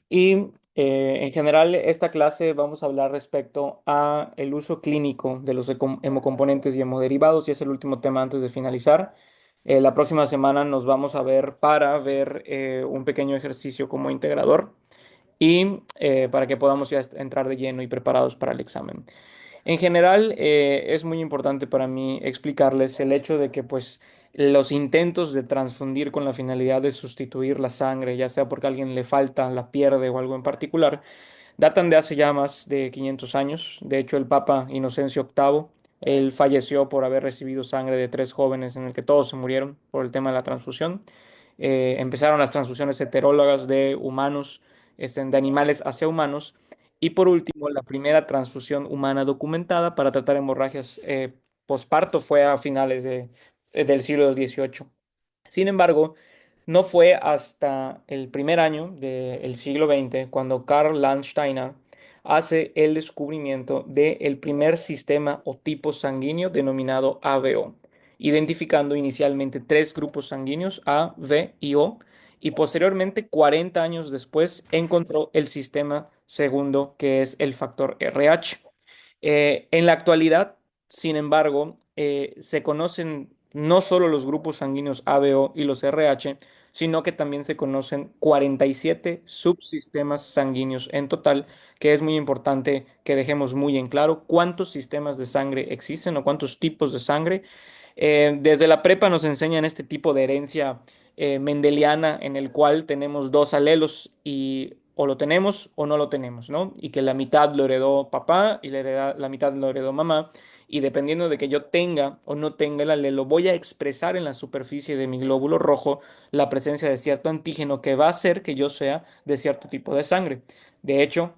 Y en general, esta clase vamos a hablar respecto a el uso clínico de los hemocomponentes y hemoderivados, y es el último tema antes de finalizar. La próxima semana nos vamos a ver para ver un pequeño ejercicio como integrador y para que podamos ya entrar de lleno y preparados para el examen. En general, es muy importante para mí explicarles el hecho de que, pues, los intentos de transfundir con la finalidad de sustituir la sangre, ya sea porque a alguien le falta, la pierde o algo en particular, datan de hace ya más de 500 años. De hecho, el Papa Inocencio VIII, él falleció por haber recibido sangre de tres jóvenes en el que todos se murieron por el tema de la transfusión. Empezaron las transfusiones heterólogas de humanos, de animales hacia humanos. Y por último, la primera transfusión humana documentada para tratar hemorragias posparto fue a finales del siglo XVIII. Sin embargo, no fue hasta el primer año del siglo XX cuando Karl Landsteiner hace el descubrimiento del primer sistema o tipo sanguíneo denominado ABO, identificando inicialmente tres grupos sanguíneos A, B y O, y posteriormente, 40 años después, encontró el sistema segundo, que es el factor RH. En la actualidad, sin embargo, se conocen no solo los grupos sanguíneos ABO y los RH, sino que también se conocen 47 subsistemas sanguíneos en total, que es muy importante que dejemos muy en claro cuántos sistemas de sangre existen o cuántos tipos de sangre. Desde la prepa nos enseñan este tipo de herencia mendeliana en el cual tenemos dos alelos y o lo tenemos o no lo tenemos, ¿no? Y que la mitad lo heredó papá y la mitad lo heredó mamá. Y dependiendo de que yo tenga o no tenga el alelo, voy a expresar en la superficie de mi glóbulo rojo la presencia de cierto antígeno que va a hacer que yo sea de cierto tipo de sangre. De hecho,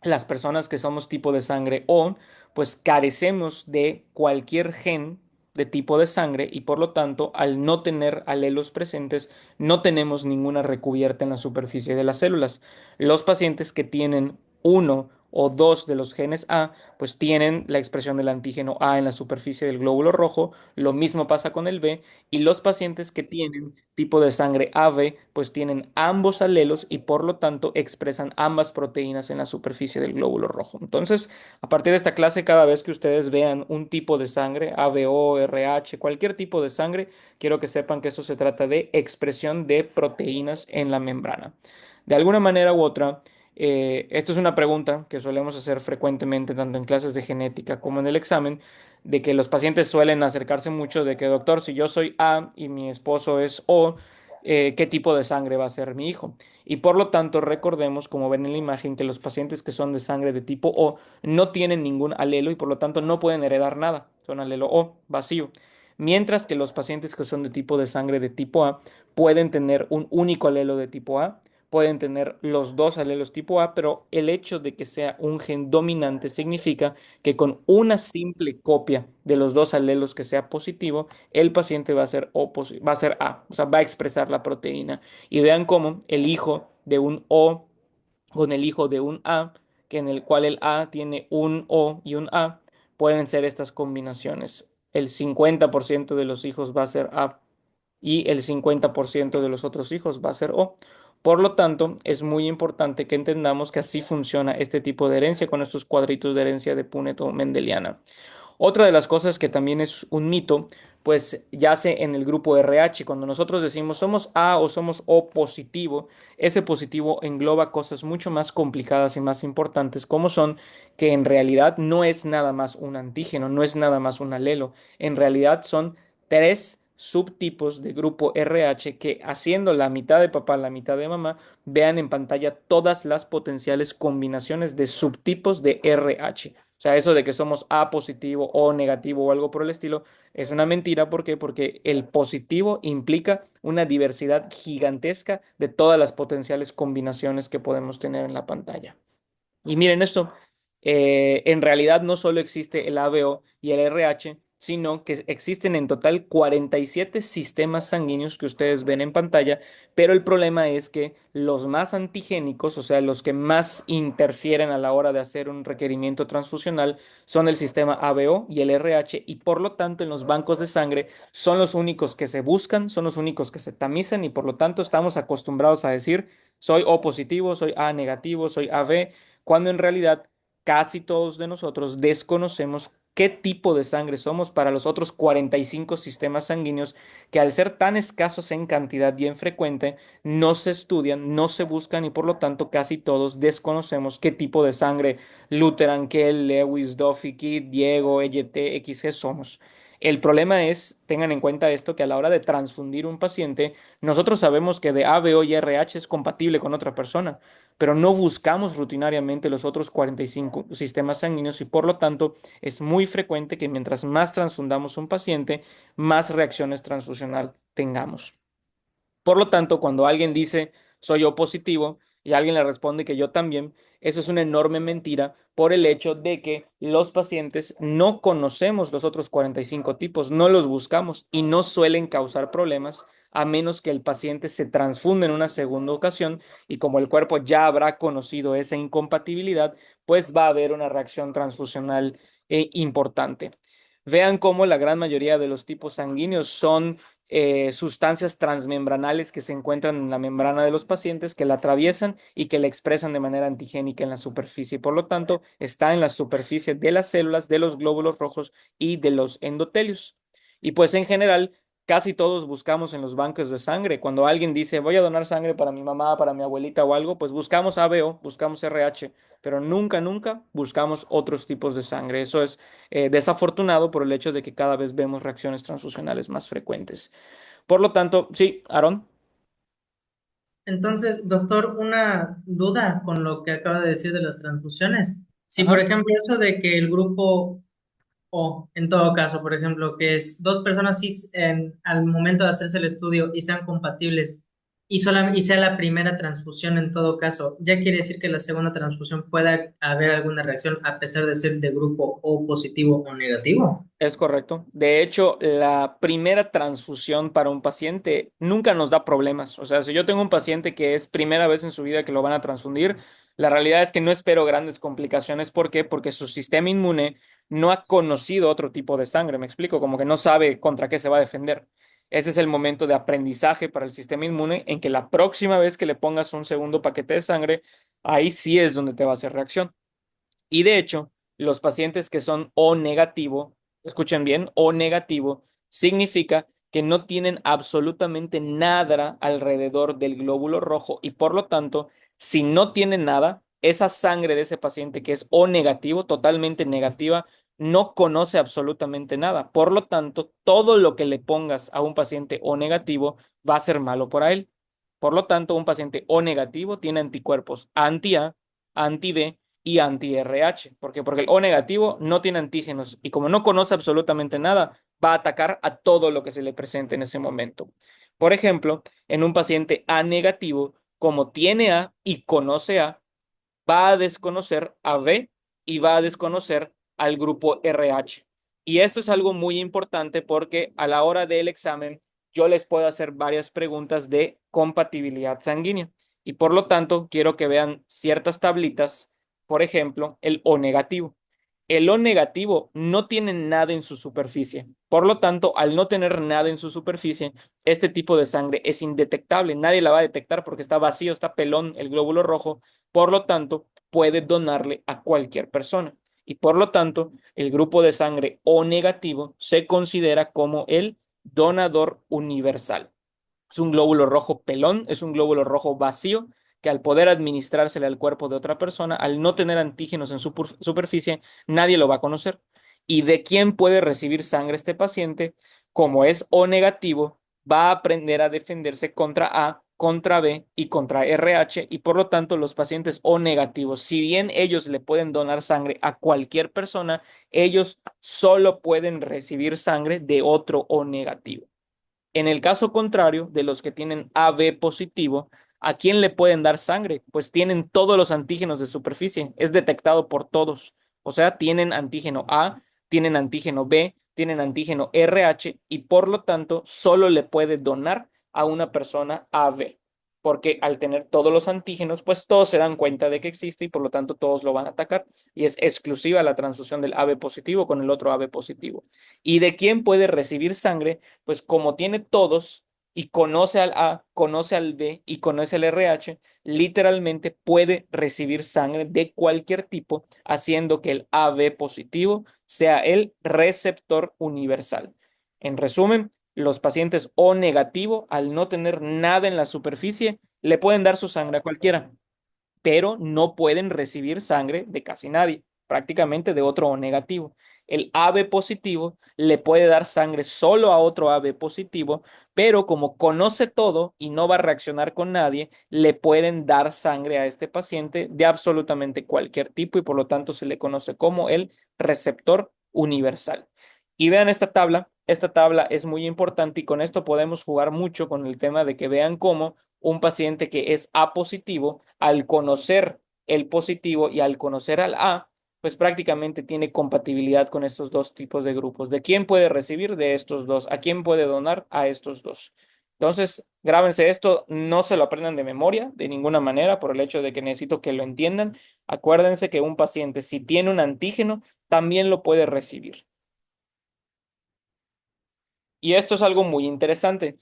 las personas que somos tipo de sangre O, pues carecemos de cualquier gen de tipo de sangre y por lo tanto, al no tener alelos presentes, no tenemos ninguna recubierta en la superficie de las células. Los pacientes que tienen uno o dos de los genes A, pues tienen la expresión del antígeno A en la superficie del glóbulo rojo. Lo mismo pasa con el B. Y los pacientes que tienen tipo de sangre AB, pues tienen ambos alelos y por lo tanto expresan ambas proteínas en la superficie del glóbulo rojo. Entonces, a partir de esta clase, cada vez que ustedes vean un tipo de sangre, ABO, RH, cualquier tipo de sangre, quiero que sepan que eso se trata de expresión de proteínas en la membrana. De alguna manera u otra, esto es una pregunta que solemos hacer frecuentemente, tanto en clases de genética como en el examen, de que los pacientes suelen acercarse mucho de que, doctor, si yo soy A y mi esposo es O, ¿qué tipo de sangre va a ser mi hijo? Y por lo tanto, recordemos, como ven en la imagen, que los pacientes que son de sangre de tipo O no tienen ningún alelo y por lo tanto no pueden heredar nada. Son alelo O, vacío. Mientras que los pacientes que son de tipo de sangre de tipo A pueden tener un único alelo de tipo A, pueden tener los dos alelos tipo A, pero el hecho de que sea un gen dominante significa que con una simple copia de los dos alelos que sea positivo, el paciente va a ser va a ser A, o sea, va a expresar la proteína. Y vean cómo el hijo de un O con el hijo de un A, que en el cual el A tiene un O y un A, pueden ser estas combinaciones. El 50% de los hijos va a ser A y el 50% de los otros hijos va a ser O. Por lo tanto, es muy importante que entendamos que así funciona este tipo de herencia con estos cuadritos de herencia de Punnett o mendeliana. Otra de las cosas que también es un mito, pues yace en el grupo RH. Cuando nosotros decimos somos A o somos O positivo, ese positivo engloba cosas mucho más complicadas y más importantes, como son que en realidad no es nada más un antígeno, no es nada más un alelo. En realidad son tres subtipos de grupo RH que, haciendo la mitad de papá, la mitad de mamá, vean en pantalla todas las potenciales combinaciones de subtipos de RH. O sea, eso de que somos A positivo o negativo o algo por el estilo es una mentira. ¿Por qué? Porque el positivo implica una diversidad gigantesca de todas las potenciales combinaciones que podemos tener en la pantalla. Y miren esto, en realidad no solo existe el ABO y el RH, sino que existen en total 47 sistemas sanguíneos que ustedes ven en pantalla, pero el problema es que los más antigénicos, o sea, los que más interfieren a la hora de hacer un requerimiento transfusional, son el sistema ABO y el RH, y por lo tanto en los bancos de sangre son los únicos que se buscan, son los únicos que se tamizan, y por lo tanto estamos acostumbrados a decir soy O positivo, soy A negativo, soy AB, cuando en realidad casi todos de nosotros desconocemos qué tipo de sangre somos para los otros 45 sistemas sanguíneos que, al ser tan escasos en cantidad y en frecuente, no se estudian, no se buscan, y por lo tanto casi todos desconocemos qué tipo de sangre Lutheran, Kell, Lewis, Duffy, Kidd, Diego, EYT, XG somos. El problema es, tengan en cuenta esto, que a la hora de transfundir un paciente, nosotros sabemos que de ABO y RH es compatible con otra persona, pero no buscamos rutinariamente los otros 45 sistemas sanguíneos, y por lo tanto es muy frecuente que mientras más transfundamos un paciente, más reacciones transfusional tengamos. Por lo tanto, cuando alguien dice soy O positivo y alguien le responde que yo también, eso es una enorme mentira por el hecho de que los pacientes no conocemos los otros 45 tipos, no los buscamos y no suelen causar problemas a menos que el paciente se transfunda en una segunda ocasión, y como el cuerpo ya habrá conocido esa incompatibilidad, pues va a haber una reacción transfusional importante. Vean cómo la gran mayoría de los tipos sanguíneos son sustancias transmembranales que se encuentran en la membrana de los pacientes, que la atraviesan y que la expresan de manera antigénica en la superficie. Por lo tanto, está en la superficie de las células, de los glóbulos rojos y de los endotelios. Y pues en general, casi todos buscamos en los bancos de sangre. Cuando alguien dice voy a donar sangre para mi mamá, para mi abuelita o algo, pues buscamos ABO, buscamos RH, pero nunca, nunca buscamos otros tipos de sangre. Eso es desafortunado por el hecho de que cada vez vemos reacciones transfusionales más frecuentes. Por lo tanto, sí, Aaron. Entonces, doctor, una duda con lo que acaba de decir de las transfusiones. Si, por Ajá. ejemplo, eso de que el grupo O, en todo caso, por ejemplo, que es dos personas cis al momento de hacerse el estudio y sean compatibles y sea la primera transfusión en todo caso, ya quiere decir que la segunda transfusión pueda haber alguna reacción a pesar de ser de grupo O positivo o negativo. Es correcto. De hecho, la primera transfusión para un paciente nunca nos da problemas. O sea, si yo tengo un paciente que es primera vez en su vida que lo van a transfundir, la realidad es que no espero grandes complicaciones. ¿Por qué? Porque su sistema inmune no ha conocido otro tipo de sangre. Me explico, como que no sabe contra qué se va a defender. Ese es el momento de aprendizaje para el sistema inmune, en que la próxima vez que le pongas un segundo paquete de sangre, ahí sí es donde te va a hacer reacción. Y de hecho, los pacientes que son O negativo, escuchen bien, O negativo, significa que no tienen absolutamente nada alrededor del glóbulo rojo, y por lo tanto, si no tienen nada, esa sangre de ese paciente que es O negativo, totalmente negativa, no conoce absolutamente nada. Por lo tanto, todo lo que le pongas a un paciente O negativo va a ser malo para él. Por lo tanto, un paciente O negativo tiene anticuerpos anti-A, anti-B y anti-RH. ¿Por qué? Porque el O negativo no tiene antígenos, y como no conoce absolutamente nada, va a atacar a todo lo que se le presente en ese momento. Por ejemplo, en un paciente A negativo, como tiene A y conoce A, va a desconocer a B y va a desconocer al grupo RH. Y esto es algo muy importante porque a la hora del examen yo les puedo hacer varias preguntas de compatibilidad sanguínea, y por lo tanto quiero que vean ciertas tablitas. Por ejemplo, el O negativo. El O negativo no tiene nada en su superficie. Por lo tanto, al no tener nada en su superficie, este tipo de sangre es indetectable. Nadie la va a detectar porque está vacío, está pelón el glóbulo rojo. Por lo tanto, puede donarle a cualquier persona. Y por lo tanto, el grupo de sangre O negativo se considera como el donador universal. Es un glóbulo rojo pelón, es un glóbulo rojo vacío que, al poder administrársele al cuerpo de otra persona, al no tener antígenos en su superficie, nadie lo va a conocer. ¿Y de quién puede recibir sangre este paciente? Como es O negativo, va a aprender a defenderse contra A, contra B y contra RH, y por lo tanto los pacientes O negativos, si bien ellos le pueden donar sangre a cualquier persona, ellos solo pueden recibir sangre de otro O negativo. En el caso contrario de los que tienen AB positivo, ¿a quién le pueden dar sangre? Pues tienen todos los antígenos de superficie, es detectado por todos. O sea, tienen antígeno A, tienen antígeno B, tienen antígeno RH y por lo tanto solo le puede donar a una persona AB. Porque al tener todos los antígenos, pues todos se dan cuenta de que existe y por lo tanto todos lo van a atacar. Y es exclusiva la transfusión del AB positivo con el otro AB positivo. ¿Y de quién puede recibir sangre? Pues como tiene todos y conoce al A, conoce al B y conoce al RH, literalmente puede recibir sangre de cualquier tipo, haciendo que el AB positivo sea el receptor universal. En resumen, los pacientes O negativo, al no tener nada en la superficie, le pueden dar su sangre a cualquiera, pero no pueden recibir sangre de casi nadie, prácticamente de otro O negativo. El AB positivo le puede dar sangre solo a otro AB positivo, pero como conoce todo y no va a reaccionar con nadie, le pueden dar sangre a este paciente de absolutamente cualquier tipo y por lo tanto se le conoce como el receptor universal. Y vean esta tabla es muy importante y con esto podemos jugar mucho con el tema de que vean cómo un paciente que es A positivo, al conocer el positivo y al conocer al A, pues prácticamente tiene compatibilidad con estos dos tipos de grupos. ¿De quién puede recibir? De estos dos. ¿A quién puede donar? A estos dos. Entonces, grábense esto, no se lo aprendan de memoria de ninguna manera por el hecho de que necesito que lo entiendan. Acuérdense que un paciente, si tiene un antígeno, también lo puede recibir. Y esto es algo muy interesante.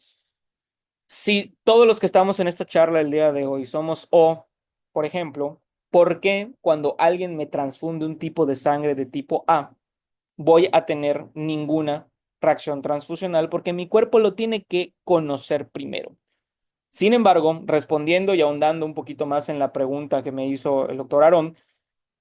Si todos los que estamos en esta charla el día de hoy somos O, por ejemplo, ¿por qué cuando alguien me transfunde un tipo de sangre de tipo A, voy a tener ninguna reacción transfusional? Porque mi cuerpo lo tiene que conocer primero. Sin embargo, respondiendo y ahondando un poquito más en la pregunta que me hizo el doctor Aarón,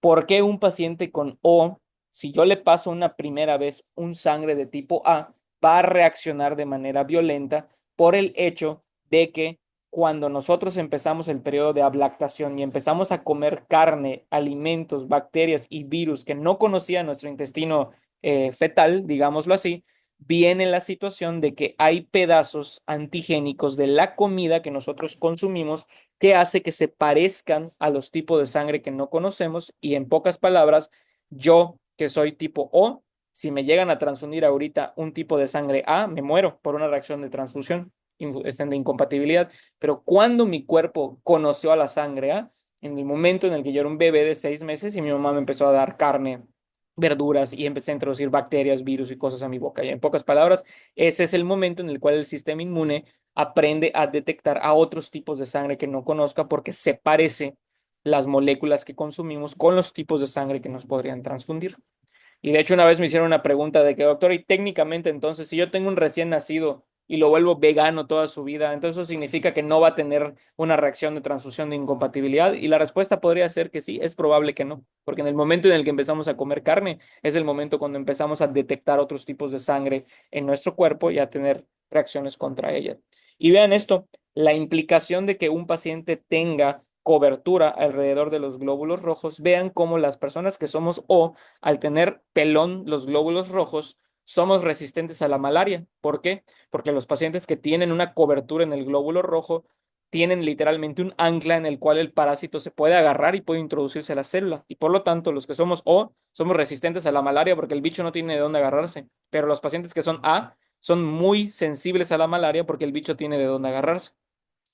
¿por qué un paciente con O, si yo le paso una primera vez un sangre de tipo A, va a reaccionar de manera violenta por el hecho de que cuando nosotros empezamos el periodo de ablactación y empezamos a comer carne, alimentos, bacterias y virus que no conocía nuestro intestino fetal, digámoslo así, viene la situación de que hay pedazos antigénicos de la comida que nosotros consumimos que hace que se parezcan a los tipos de sangre que no conocemos y en pocas palabras, yo que soy tipo O, si me llegan a transfundir ahorita un tipo de sangre A, me muero por una reacción de transfusión, de incompatibilidad, pero cuando mi cuerpo conoció a la sangre A, en el momento en el que yo era un bebé de 6 meses y mi mamá me empezó a dar carne, verduras y empecé a introducir bacterias, virus y cosas a mi boca. Y en pocas palabras, ese es el momento en el cual el sistema inmune aprende a detectar a otros tipos de sangre que no conozca porque se parece las moléculas que consumimos con los tipos de sangre que nos podrían transfundir. Y de hecho una vez me hicieron una pregunta de que, doctor, y técnicamente entonces, si yo tengo un recién nacido y lo vuelvo vegano toda su vida, entonces eso significa que no va a tener una reacción de transfusión de incompatibilidad. Y la respuesta podría ser que sí, es probable que no, porque en el momento en el que empezamos a comer carne, es el momento cuando empezamos a detectar otros tipos de sangre en nuestro cuerpo y a tener reacciones contra ella. Y vean esto, la implicación de que un paciente tenga cobertura alrededor de los glóbulos rojos, vean cómo las personas que somos O, al tener pelón los glóbulos rojos, somos resistentes a la malaria. ¿Por qué? Porque los pacientes que tienen una cobertura en el glóbulo rojo tienen literalmente un ancla en el cual el parásito se puede agarrar y puede introducirse a la célula. Y por lo tanto, los que somos O somos resistentes a la malaria porque el bicho no tiene de dónde agarrarse. Pero los pacientes que son A son muy sensibles a la malaria porque el bicho tiene de dónde agarrarse.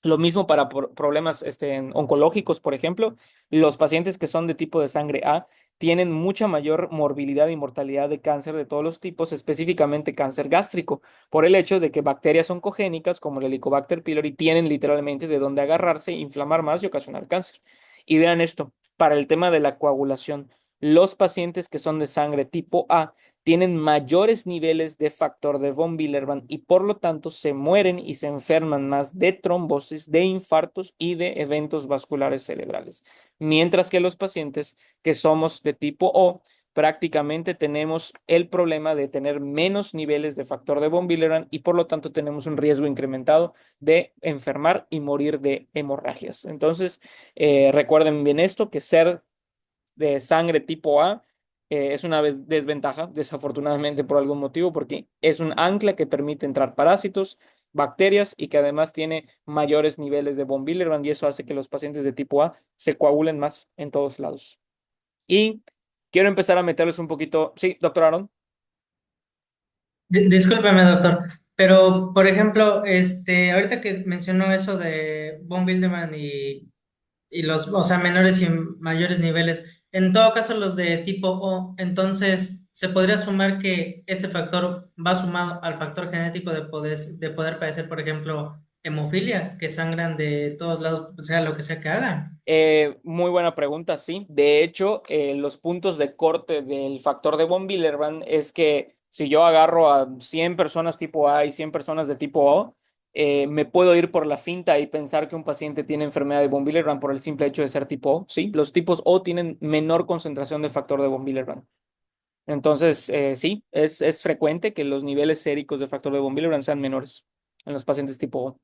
Lo mismo para problemas oncológicos, por ejemplo, los pacientes que son de tipo de sangre A tienen mucha mayor morbilidad y mortalidad de cáncer de todos los tipos, específicamente cáncer gástrico, por el hecho de que bacterias oncogénicas como el Helicobacter pylori tienen literalmente de dónde agarrarse, inflamar más y ocasionar cáncer. Y vean esto, para el tema de la coagulación, los pacientes que son de sangre tipo A tienen mayores niveles de factor de von Willebrand y por lo tanto se mueren y se enferman más de trombosis, de infartos y de eventos vasculares cerebrales. Mientras que los pacientes que somos de tipo O, prácticamente tenemos el problema de tener menos niveles de factor de von Willebrand y por lo tanto tenemos un riesgo incrementado de enfermar y morir de hemorragias. Entonces, recuerden bien esto, que ser de sangre tipo A es una desventaja, desafortunadamente por algún motivo, porque es un ancla que permite entrar parásitos, bacterias y que además tiene mayores niveles de von Willebrand y eso hace que los pacientes de tipo A se coagulen más en todos lados. Y quiero empezar a meterles un poquito. Sí, doctor Aaron. Discúlpeme, doctor, pero por ejemplo, ahorita que mencionó eso de Von Bilderman y los, o sea, menores y mayores niveles, en todo caso los de tipo O, entonces se podría sumar que este factor va sumado al factor genético de poder padecer, por ejemplo, hemofilia, que sangran de todos lados, sea lo que sea que hagan. Muy buena pregunta, sí. De hecho, los puntos de corte del factor de von Willebrand es que si yo agarro a 100 personas tipo A y 100 personas de tipo O, me puedo ir por la finta y pensar que un paciente tiene enfermedad de von Willebrand por el simple hecho de ser tipo O. Sí, los tipos O tienen menor concentración de factor de von Willebrand. Entonces, sí, es frecuente que los niveles séricos de factor de von Willebrand sean menores en los pacientes tipo O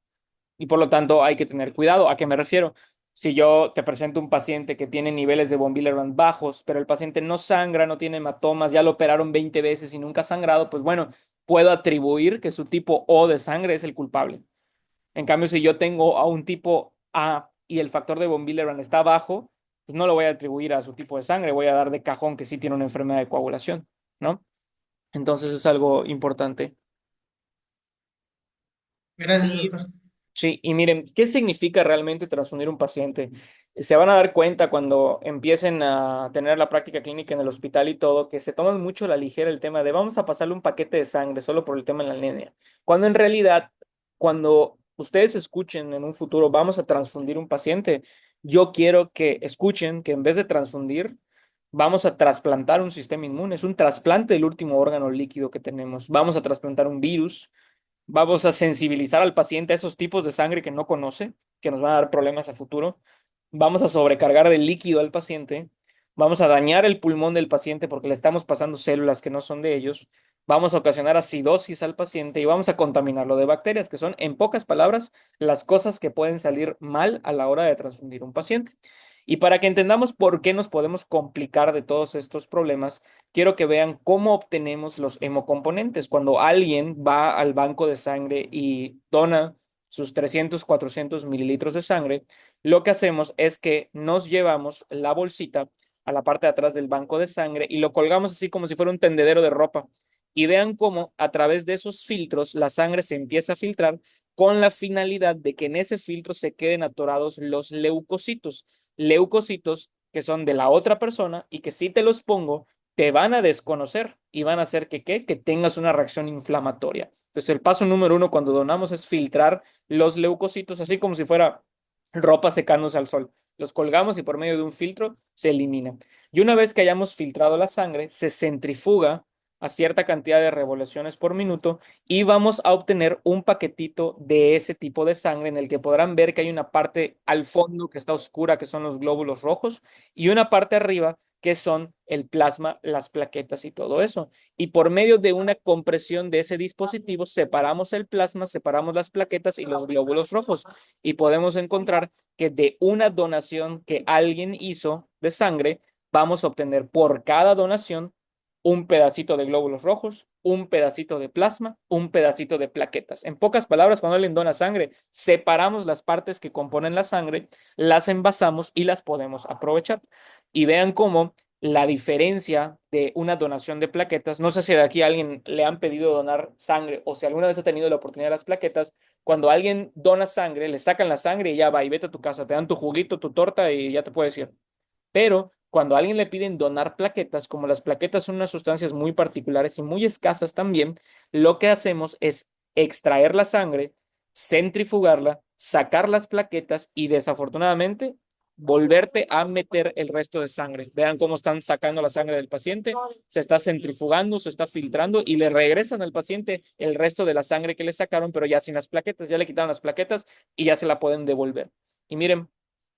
y por lo tanto hay que tener cuidado. ¿A qué me refiero? Si yo te presento un paciente que tiene niveles de von Willebrand bajos, pero el paciente no sangra, no tiene hematomas, ya lo operaron 20 veces y nunca ha sangrado, pues bueno, puedo atribuir que su tipo O de sangre es el culpable. En cambio, si yo tengo a un tipo A y el factor de von Willebrand está bajo, pues no lo voy a atribuir a su tipo de sangre, voy a dar de cajón que sí tiene una enfermedad de coagulación, ¿no? Entonces es algo importante. Gracias, doctor. Sí, y miren, ¿qué significa realmente transfundir un paciente? Se van a dar cuenta cuando empiecen a tener la práctica clínica en el hospital y todo, que se toman mucho a la ligera el tema de vamos a pasarle un paquete de sangre solo por el tema de la anemia. Cuando en realidad, cuando ustedes escuchen en un futuro vamos a transfundir un paciente, yo quiero que escuchen que en vez de transfundir, vamos a trasplantar un sistema inmune. Es un trasplante del último órgano líquido que tenemos. Vamos a trasplantar un virus. Vamos a sensibilizar al paciente a esos tipos de sangre que no conoce, que nos van a dar problemas a futuro. Vamos a sobrecargar de líquido al paciente. Vamos a dañar el pulmón del paciente porque le estamos pasando células que no son de ellos. Vamos a ocasionar acidosis al paciente y vamos a contaminarlo de bacterias, que son, en pocas palabras, las cosas que pueden salir mal a la hora de transfundir un paciente. Y para que entendamos por qué nos podemos complicar de todos estos problemas, quiero que vean cómo obtenemos los hemocomponentes. Cuando alguien va al banco de sangre y dona sus 300, 400 mililitros de sangre, lo que hacemos es que nos llevamos la bolsita a la parte de atrás del banco de sangre y lo colgamos así como si fuera un tendedero de ropa. Y vean cómo a través de esos filtros la sangre se empieza a filtrar con la finalidad de que en ese filtro se queden atorados los leucocitos. Leucocitos que son de la otra persona y que si te los pongo te van a desconocer y van a hacer que, ¿qué? Que tengas una reacción inflamatoria. Entonces, el paso número uno cuando donamos es filtrar los leucocitos, así como si fuera ropa secándose al sol. Los colgamos y por medio de un filtro se eliminan. Y una vez que hayamos filtrado la sangre, se centrifuga a cierta cantidad de revoluciones por minuto y vamos a obtener un paquetito de ese tipo de sangre en el que podrán ver que hay una parte al fondo que está oscura, que son los glóbulos rojos, y una parte arriba que son el plasma, las plaquetas y todo eso. Y por medio de una compresión de ese dispositivo, separamos el plasma, separamos las plaquetas y los glóbulos rojos. Y podemos encontrar que de una donación que alguien hizo de sangre, vamos a obtener por cada donación un pedacito de glóbulos rojos, un pedacito de plasma, un pedacito de plaquetas. En pocas palabras, cuando alguien dona sangre, separamos las partes que componen la sangre, las envasamos y las podemos aprovechar. Y vean cómo la diferencia de una donación de plaquetas, no sé si de aquí a alguien le han pedido donar sangre o si alguna vez ha tenido la oportunidad de las plaquetas, cuando alguien dona sangre, le sacan la sangre y ya va y vete a tu casa, te dan tu juguito, tu torta y ya te puedes ir. Pero cuando a alguien le piden donar plaquetas, como las plaquetas son unas sustancias muy particulares y muy escasas también, lo que hacemos es extraer la sangre, centrifugarla, sacar las plaquetas y desafortunadamente volverte a meter el resto de sangre. Vean cómo están sacando la sangre del paciente, se está centrifugando, se está filtrando y le regresan al paciente el resto de la sangre que le sacaron, pero ya sin las plaquetas, ya le quitaron las plaquetas y ya se la pueden devolver. Y miren,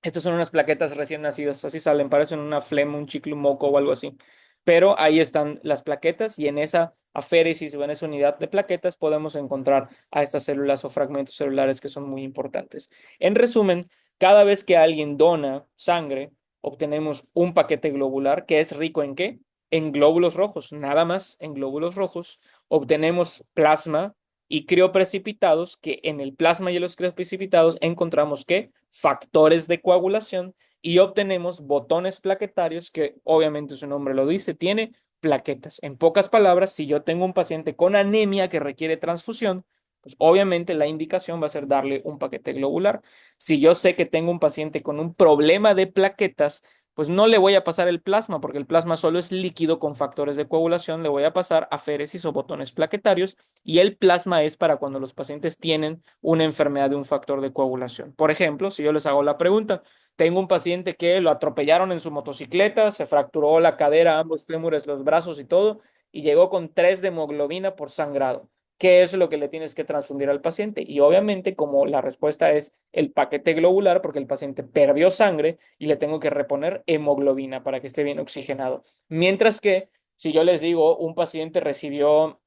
estas son unas plaquetas recién nacidas, así salen, parecen una flema, un chicle, un moco o algo así. Pero ahí están las plaquetas y en esa aféresis o en esa unidad de plaquetas podemos encontrar a estas células o fragmentos celulares que son muy importantes. En resumen, cada vez que alguien dona sangre, obtenemos un paquete globular que es rico en ¿qué? En glóbulos rojos, nada más en glóbulos rojos. Obtenemos plasma y crioprecipitados, que en el plasma y en los crioprecipitados encontramos ¿qué? Factores de coagulación y obtenemos botones plaquetarios que obviamente su nombre lo dice, tiene plaquetas. En pocas palabras, si yo tengo un paciente con anemia que requiere transfusión, pues obviamente la indicación va a ser darle un paquete globular. Si yo sé que tengo un paciente con un problema de plaquetas, pues no le voy a pasar el plasma, porque el plasma solo es líquido con factores de coagulación, le voy a pasar aféresis o botones plaquetarios, y el plasma es para cuando los pacientes tienen una enfermedad de un factor de coagulación. Por ejemplo, si yo les hago la pregunta, tengo un paciente que lo atropellaron en su motocicleta, se fracturó la cadera, ambos fémures, los brazos y todo, y llegó con 3 de hemoglobina por sangrado. ¿Qué es lo que le tienes que transfundir al paciente? Y obviamente, como la respuesta es el paquete globular, porque el paciente perdió sangre y le tengo que reponer hemoglobina para que esté bien oxigenado. Mientras que si yo les digo, un paciente recibió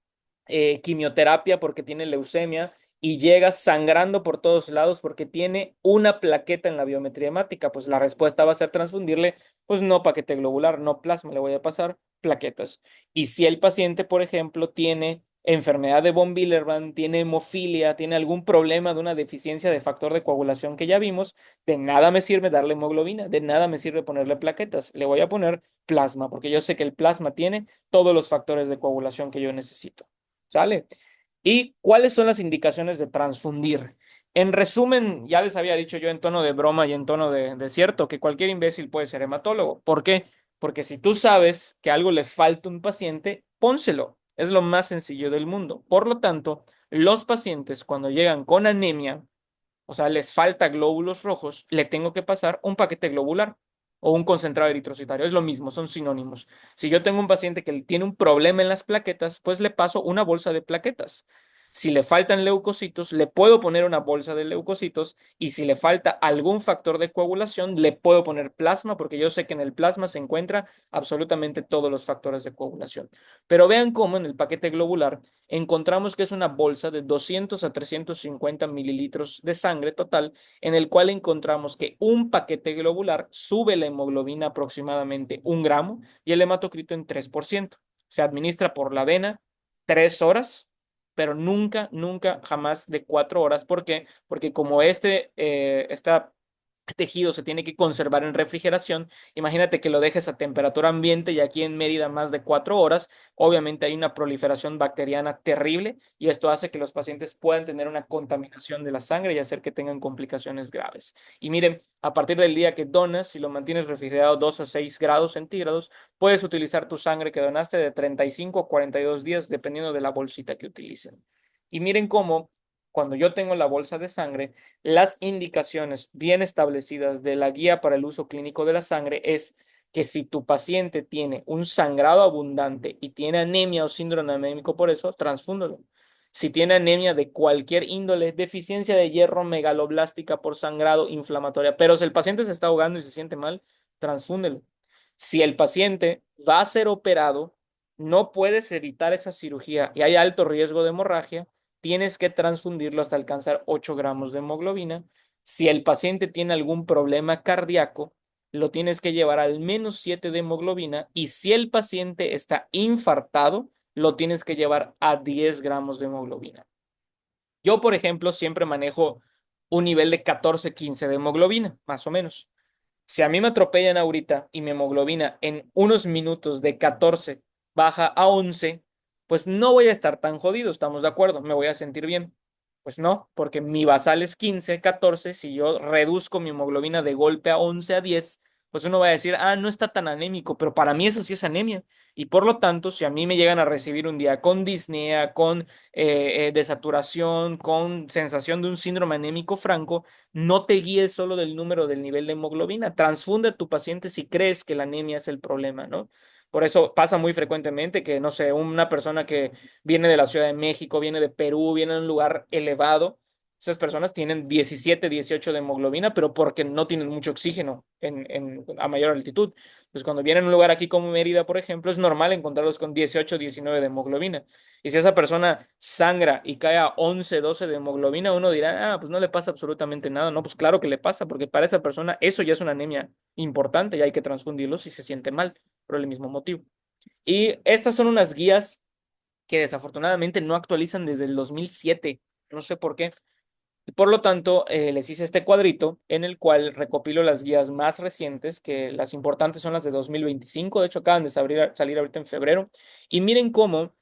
quimioterapia porque tiene leucemia y llega sangrando por todos lados porque tiene una plaqueta en la biometría hemática, pues la respuesta va a ser transfundirle, pues no paquete globular, no plasma, le voy a pasar plaquetas. Y si el paciente, por ejemplo, tiene enfermedad de von Willebrand, tiene hemofilia, tiene algún problema de una deficiencia de factor de coagulación que ya vimos, de nada me sirve darle hemoglobina, de nada me sirve ponerle plaquetas, le voy a poner plasma, porque yo sé que el plasma tiene todos los factores de coagulación que yo necesito. ¿Sale? ¿Y cuáles son las indicaciones de transfundir? En resumen, ya les había dicho yo en tono de broma y en tono de cierto que cualquier imbécil puede ser hematólogo. ¿Por qué? Porque si tú sabes que algo le falta a un paciente, pónselo. Es lo más sencillo del mundo. Por lo tanto, los pacientes cuando llegan con anemia, o sea, les falta glóbulos rojos, le tengo que pasar un paquete globular o un concentrado eritrocitario. Es lo mismo, son sinónimos. Si yo tengo un paciente que tiene un problema en las plaquetas, pues le paso una bolsa de plaquetas. Si le faltan leucocitos, le puedo poner una bolsa de leucocitos, y si le falta algún factor de coagulación, le puedo poner plasma porque yo sé que en el plasma se encuentra absolutamente todos los factores de coagulación. Pero vean cómo en el paquete globular encontramos que es una bolsa de 200 a 350 mililitros de sangre total, en el cual encontramos que un paquete globular sube la hemoglobina aproximadamente 1 gramo y el hematocrito en 3%. Se administra por la vena 3 horas, pero nunca, nunca, jamás de 4 horas. ¿Por qué? Porque como esta tejido se tiene que conservar en refrigeración. Imagínate que lo dejes a temperatura ambiente y aquí en Mérida más de 4 horas. Obviamente hay una proliferación bacteriana terrible y esto hace que los pacientes puedan tener una contaminación de la sangre y hacer que tengan complicaciones graves. Y miren, a partir del día que donas, si lo mantienes refrigerado 2 a 6 grados centígrados, puedes utilizar tu sangre que donaste de 35 a 42 días dependiendo de la bolsita que utilicen. Y miren cómo cuando yo tengo la bolsa de sangre, las indicaciones bien establecidas de la guía para el uso clínico de la sangre es que si tu paciente tiene un sangrado abundante y tiene anemia o síndrome anémico por eso, transfúndelo. Si tiene anemia de cualquier índole, deficiencia de hierro, megaloblástica por sangrado, inflamatoria, pero si el paciente se está ahogando y se siente mal, transfúndelo. Si el paciente va a ser operado, no puedes evitar esa cirugía y hay alto riesgo de hemorragia, tienes que transfundirlo hasta alcanzar 8 gramos de hemoglobina. Si el paciente tiene algún problema cardíaco, lo tienes que llevar al menos 7 de hemoglobina, y si el paciente está infartado, lo tienes que llevar a 10 gramos de hemoglobina. Yo, por ejemplo, siempre manejo un nivel de 14-15 de hemoglobina, más o menos. Si a mí me atropellan ahorita y mi hemoglobina en unos minutos de 14 baja a 11, pues no voy a estar tan jodido, ¿estamos de acuerdo? Me voy a sentir bien. Pues no, porque mi basal es 15, 14. Si yo reduzco mi hemoglobina de golpe a 11, a 10, pues uno va a decir, ah, no está tan anémico, pero para mí eso sí es anemia. Y por lo tanto, si a mí me llegan a recibir un día con disnea, con desaturación, con sensación de un síndrome anémico franco, no te guíes solo del número del nivel de hemoglobina. Transfunde a tu paciente si crees que la anemia es el problema, ¿no? Por eso pasa muy frecuentemente que, no sé, una persona que viene de la Ciudad de México, viene de Perú, viene de un lugar elevado, esas personas tienen 17, 18 de hemoglobina, pero porque no tienen mucho oxígeno a mayor altitud. Pues cuando vienen a un lugar aquí como Mérida, por ejemplo, es normal encontrarlos con 18, 19 de hemoglobina. Y si esa persona sangra y cae a 11, 12 de hemoglobina, uno dirá, ah, pues no le pasa absolutamente nada. No, pues claro que le pasa, porque para esta persona eso ya es una anemia importante y hay que transfundirlo si se siente mal, por el mismo motivo. Y estas son unas guías que desafortunadamente no actualizan desde el 2007. No sé por qué. Por lo tanto, les hice este cuadrito en el cual recopilo las guías más recientes, que las importantes son las de 2025. De hecho acaban de salir ahorita en febrero, y miren cómo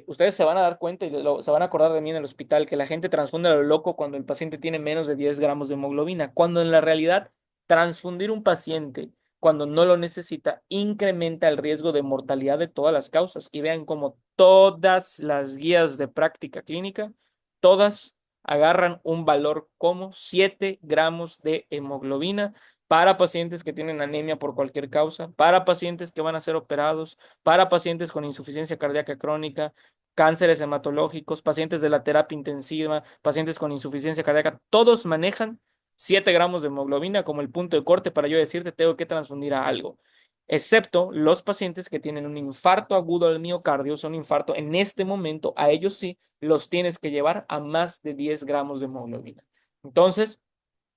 ustedes se van a dar cuenta y se van a acordar de mí en el hospital, que la gente transfunde a lo loco cuando el paciente tiene menos de 10 gramos de hemoglobina, cuando en la realidad transfundir un paciente cuando no lo necesita incrementa el riesgo de mortalidad de todas las causas. Y vean cómo todas las guías de práctica clínica, todas agarran un valor como 7 gramos de hemoglobina para pacientes que tienen anemia por cualquier causa, para pacientes que van a ser operados, para pacientes con insuficiencia cardíaca crónica, cánceres hematológicos, pacientes de la terapia intensiva, pacientes con insuficiencia cardíaca, todos manejan 7 gramos de hemoglobina como el punto de corte para yo decirte tengo que transfundir a algo, excepto los pacientes que tienen un infarto agudo al miocardio, son infarto en este momento, a ellos sí los tienes que llevar a más de 10 gramos de hemoglobina. Entonces,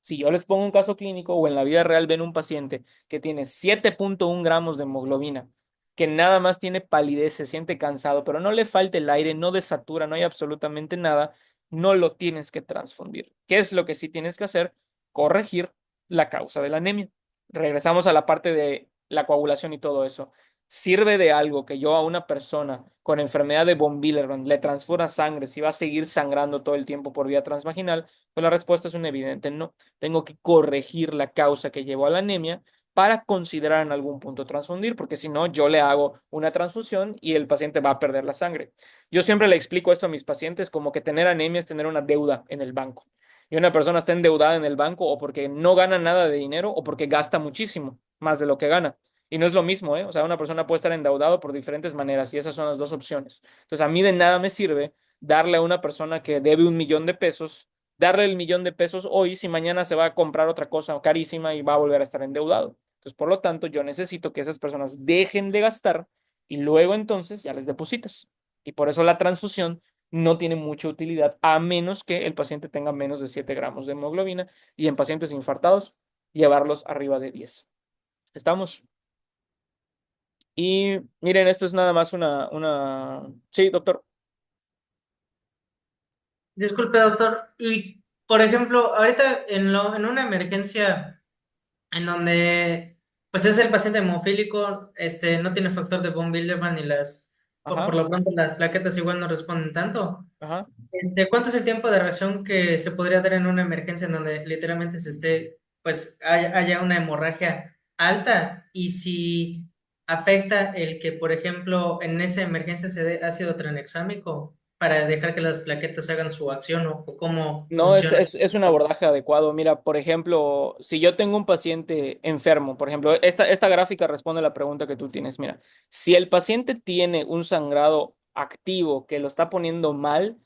si yo les pongo un caso clínico o en la vida real ven un paciente que tiene 7.1 gramos de hemoglobina, que nada más tiene palidez, se siente cansado, pero no le falta el aire, no desatura, no hay absolutamente nada, no lo tienes que transfundir. ¿Qué es lo que sí tienes que hacer? Corregir la causa de la anemia. Regresamos a la parte de la coagulación y todo eso. ¿Sirve de algo que yo a una persona con enfermedad de von Willebrand le transfura sangre si va a seguir sangrando todo el tiempo por vía transvaginal? Pues la respuesta es un evidente no. Tengo que corregir la causa que llevó a la anemia para considerar en algún punto transfundir, porque si no, yo le hago una transfusión y el paciente va a perder la sangre. Yo siempre le explico esto a mis pacientes como que tener anemia es tener una deuda en el banco. Y una persona está endeudada en el banco o porque no gana nada de dinero o porque gasta muchísimo más de lo que gana. Y no es lo mismo, ¿eh? O sea, una persona puede estar endeudado por diferentes maneras y esas son las dos opciones. Entonces, a mí de nada me sirve darle a una persona que debe 1 millón de pesos, darle el 1 millón de pesos hoy si mañana se va a comprar otra cosa carísima y va a volver a estar endeudado. Entonces, por lo tanto, yo necesito que esas personas dejen de gastar y luego entonces ya les depositas. Y por eso la transfusión no tiene mucha utilidad a menos que el paciente tenga menos de 7 gramos de hemoglobina y en pacientes infartados llevarlos arriba de 10. ¿Estamos? Y miren, esto es nada más una... Sí, doctor. Disculpe, doctor. Y, por ejemplo, ahorita en una emergencia en donde pues es el paciente hemofílico, no tiene factor de von Willebrand y por Ajá, lo pronto las plaquetas igual no responden tanto. ajá. ¿Cuánto es el tiempo de reacción que se podría dar en una emergencia en donde literalmente pues haya una hemorragia alta? Y si afecta el que, por ejemplo, en esa emergencia se dé ácido tranexámico para dejar que las plaquetas hagan su acción o cómo No, es, funciona. es, es un abordaje adecuado. Mira, por ejemplo, si yo tengo un paciente enfermo, por ejemplo, esta gráfica responde a la pregunta que tú tienes. Mira, si el paciente tiene un sangrado activo que lo está poniendo mal,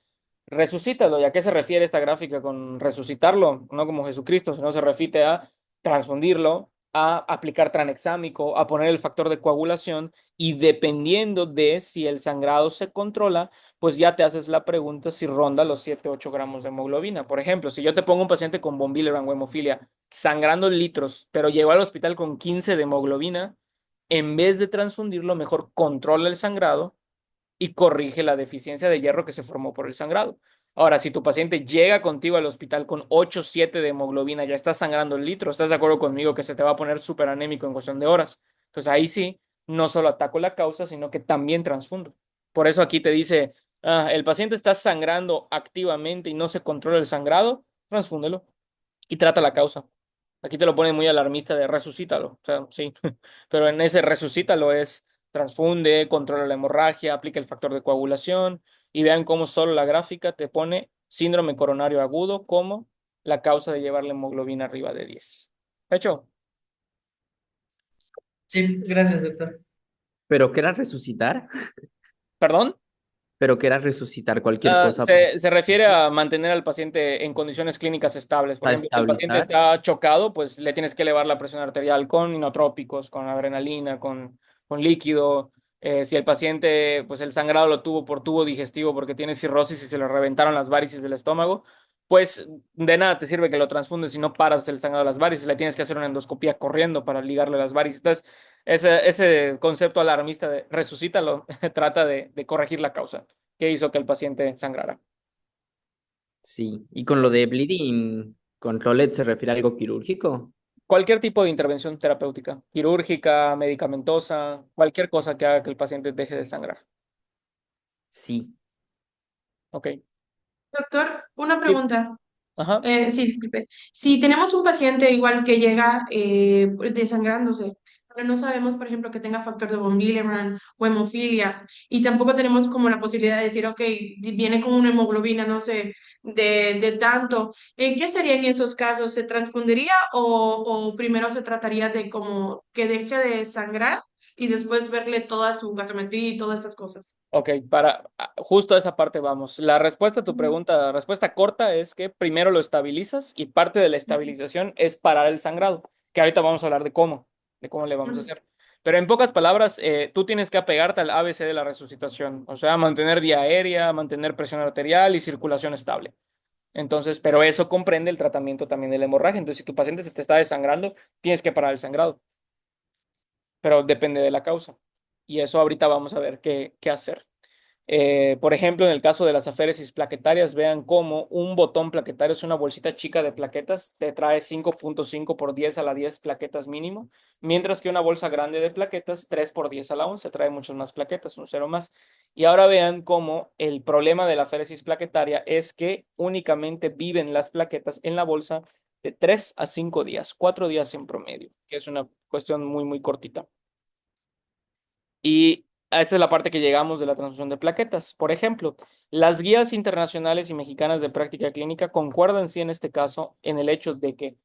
resucítalo. ¿Y a qué se refiere esta gráfica con resucitarlo? No como Jesucristo, sino se refiere a transfundirlo, a aplicar tranexámico, a poner el factor de coagulación y dependiendo de si el sangrado se controla pues ya te haces la pregunta si ronda los 7 u 8 gramos de hemoglobina. Por ejemplo, si yo te pongo un paciente con von Willebrand o hemofilia sangrando litros, pero llegó al hospital con 15 de hemoglobina, en vez de transfundirlo, mejor controla el sangrado y corrige la deficiencia de hierro que se formó por el sangrado. Ahora, si tu paciente llega contigo al hospital con 8 7 de hemoglobina, ya está sangrando el litro, ¿estás de acuerdo conmigo que se te va a poner súper anémico en cuestión de horas? Entonces ahí sí, no solo ataco la causa, sino que también transfundo. Por eso aquí te dice, el paciente está sangrando activamente y no se controla el sangrado, transfúndelo y trata la causa. Aquí te lo pone muy alarmista de resucítalo, o sea, sí, pero en ese resucítalo es transfunde, controla la hemorragia, aplica el factor de coagulación y vean cómo solo la gráfica te pone síndrome coronario agudo como la causa de llevar la hemoglobina arriba de 10. ¿Hecho? Sí, gracias, doctor. Pero que era resucitar, ¿Perdón? pero que era resucitar cualquier cosa Se refiere a mantener al paciente en condiciones clínicas estables. Por para ejemplo, si el paciente estabilizar. está chocado, pues le tienes que elevar la presión arterial con inotrópicos, con adrenalina, con líquido. Si el paciente, pues el sangrado lo tuvo por tubo digestivo porque tiene cirrosis y se le reventaron las varices del estómago, pues de nada te sirve que lo transfundes si no paras el sangrado de las varices. Le tienes que hacer una endoscopía corriendo para ligarle las varices. Entonces, ese concepto alarmista de resucítalo trata de corregir la causa que hizo que el paciente sangrara. Sí. Y con lo de bleeding controlled se refiere a algo quirúrgico. Cualquier tipo de intervención terapéutica, quirúrgica, medicamentosa, cualquier cosa que haga que el paciente deje de sangrar. Sí. Ok. Doctor, una Sí. pregunta. Ajá. Sí, disculpe. Si tenemos un paciente igual que llega desangrándose, pero no sabemos, por ejemplo, que tenga factor de von Willebrand o hemofilia, y tampoco tenemos como la posibilidad de decir, ok, viene con una hemoglobina, no sé, de tanto, ¿qué sería en esos casos? ¿Se transfundiría o primero se trataría de como que deje de sangrar y después verle toda su gasometría y todas esas cosas? Ok, para justo a esa parte vamos. La respuesta a tu Ujú, pregunta, la respuesta corta es que primero lo estabilizas y parte de la ujú, estabilización es parar el sangrado, que ahorita vamos a hablar de cómo le vamos a ujú, hacer. Pero en pocas palabras, tú tienes que apegarte al ABC de la resucitación, o sea, mantener vía aérea, mantener presión arterial y circulación estable. Entonces, pero eso comprende el tratamiento también de la hemorragia. Entonces, si tu paciente se te está desangrando, tienes que parar el sangrado, pero depende de la causa. Y eso ahorita vamos a ver qué hacer. Por ejemplo, en el caso de las aféresis plaquetarias, vean cómo un botón plaquetario es una bolsita chica de plaquetas, te trae 5.5 por 10 a la 10 plaquetas mínimo, mientras que una bolsa grande de plaquetas, 3 por 10 a la 11, trae muchas más plaquetas, un cero más. Y ahora vean cómo el problema de la aféresis plaquetaria es que únicamente viven las plaquetas en la bolsa de 3 a 5 días, 4 días en promedio, que es una cuestión muy, muy cortita. Y esta es la parte que llegamos de la transfusión de plaquetas. Por ejemplo, las guías internacionales y mexicanas de práctica clínica concuerdan sí en este caso en el hecho de que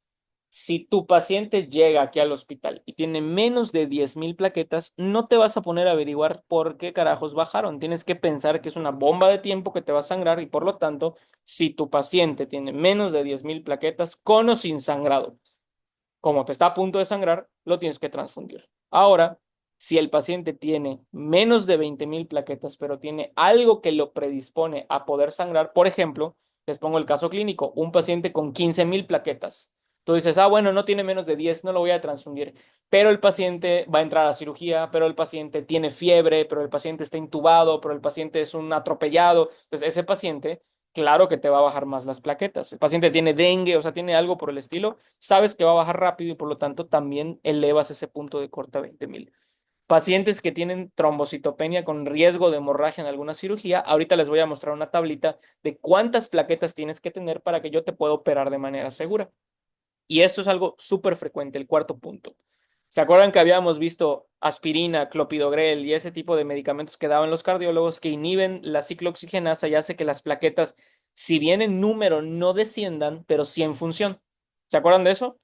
si tu paciente llega aquí al hospital y tiene menos de 10.000 plaquetas, no te vas a poner a averiguar por qué carajos bajaron. Tienes que pensar que es una bomba de tiempo que te va a sangrar y por lo tanto, si tu paciente tiene menos de 10.000 plaquetas con o sin sangrado, como te está a punto de sangrar, lo tienes que transfundir. Ahora, si el paciente tiene menos de 20.000 plaquetas, pero tiene algo que lo predispone a poder sangrar, por ejemplo, les pongo el caso clínico, un paciente con 15.000 plaquetas. Tú dices, bueno, no tiene menos de 10, no lo voy a transfundir, pero el paciente va a entrar a cirugía, pero el paciente tiene fiebre, pero el paciente está intubado, pero el paciente es un atropellado. Entonces, ese paciente, claro que te va a bajar más las plaquetas. El paciente tiene dengue, o sea, tiene algo por el estilo, sabes que va a bajar rápido y por lo tanto también elevas ese punto de corte a 20.000. Pacientes que tienen trombocitopenia con riesgo de hemorragia en alguna cirugía, ahorita les voy a mostrar una tablita de cuántas plaquetas tienes que tener para que yo te pueda operar de manera segura. Y esto es algo súper frecuente, el cuarto punto. ¿Se acuerdan que habíamos visto aspirina, clopidogrel y ese tipo de medicamentos que daban los cardiólogos que inhiben la ciclooxigenasa y hace que las plaquetas, si bien en número no desciendan, pero sí en función? ¿Se acuerdan de eso?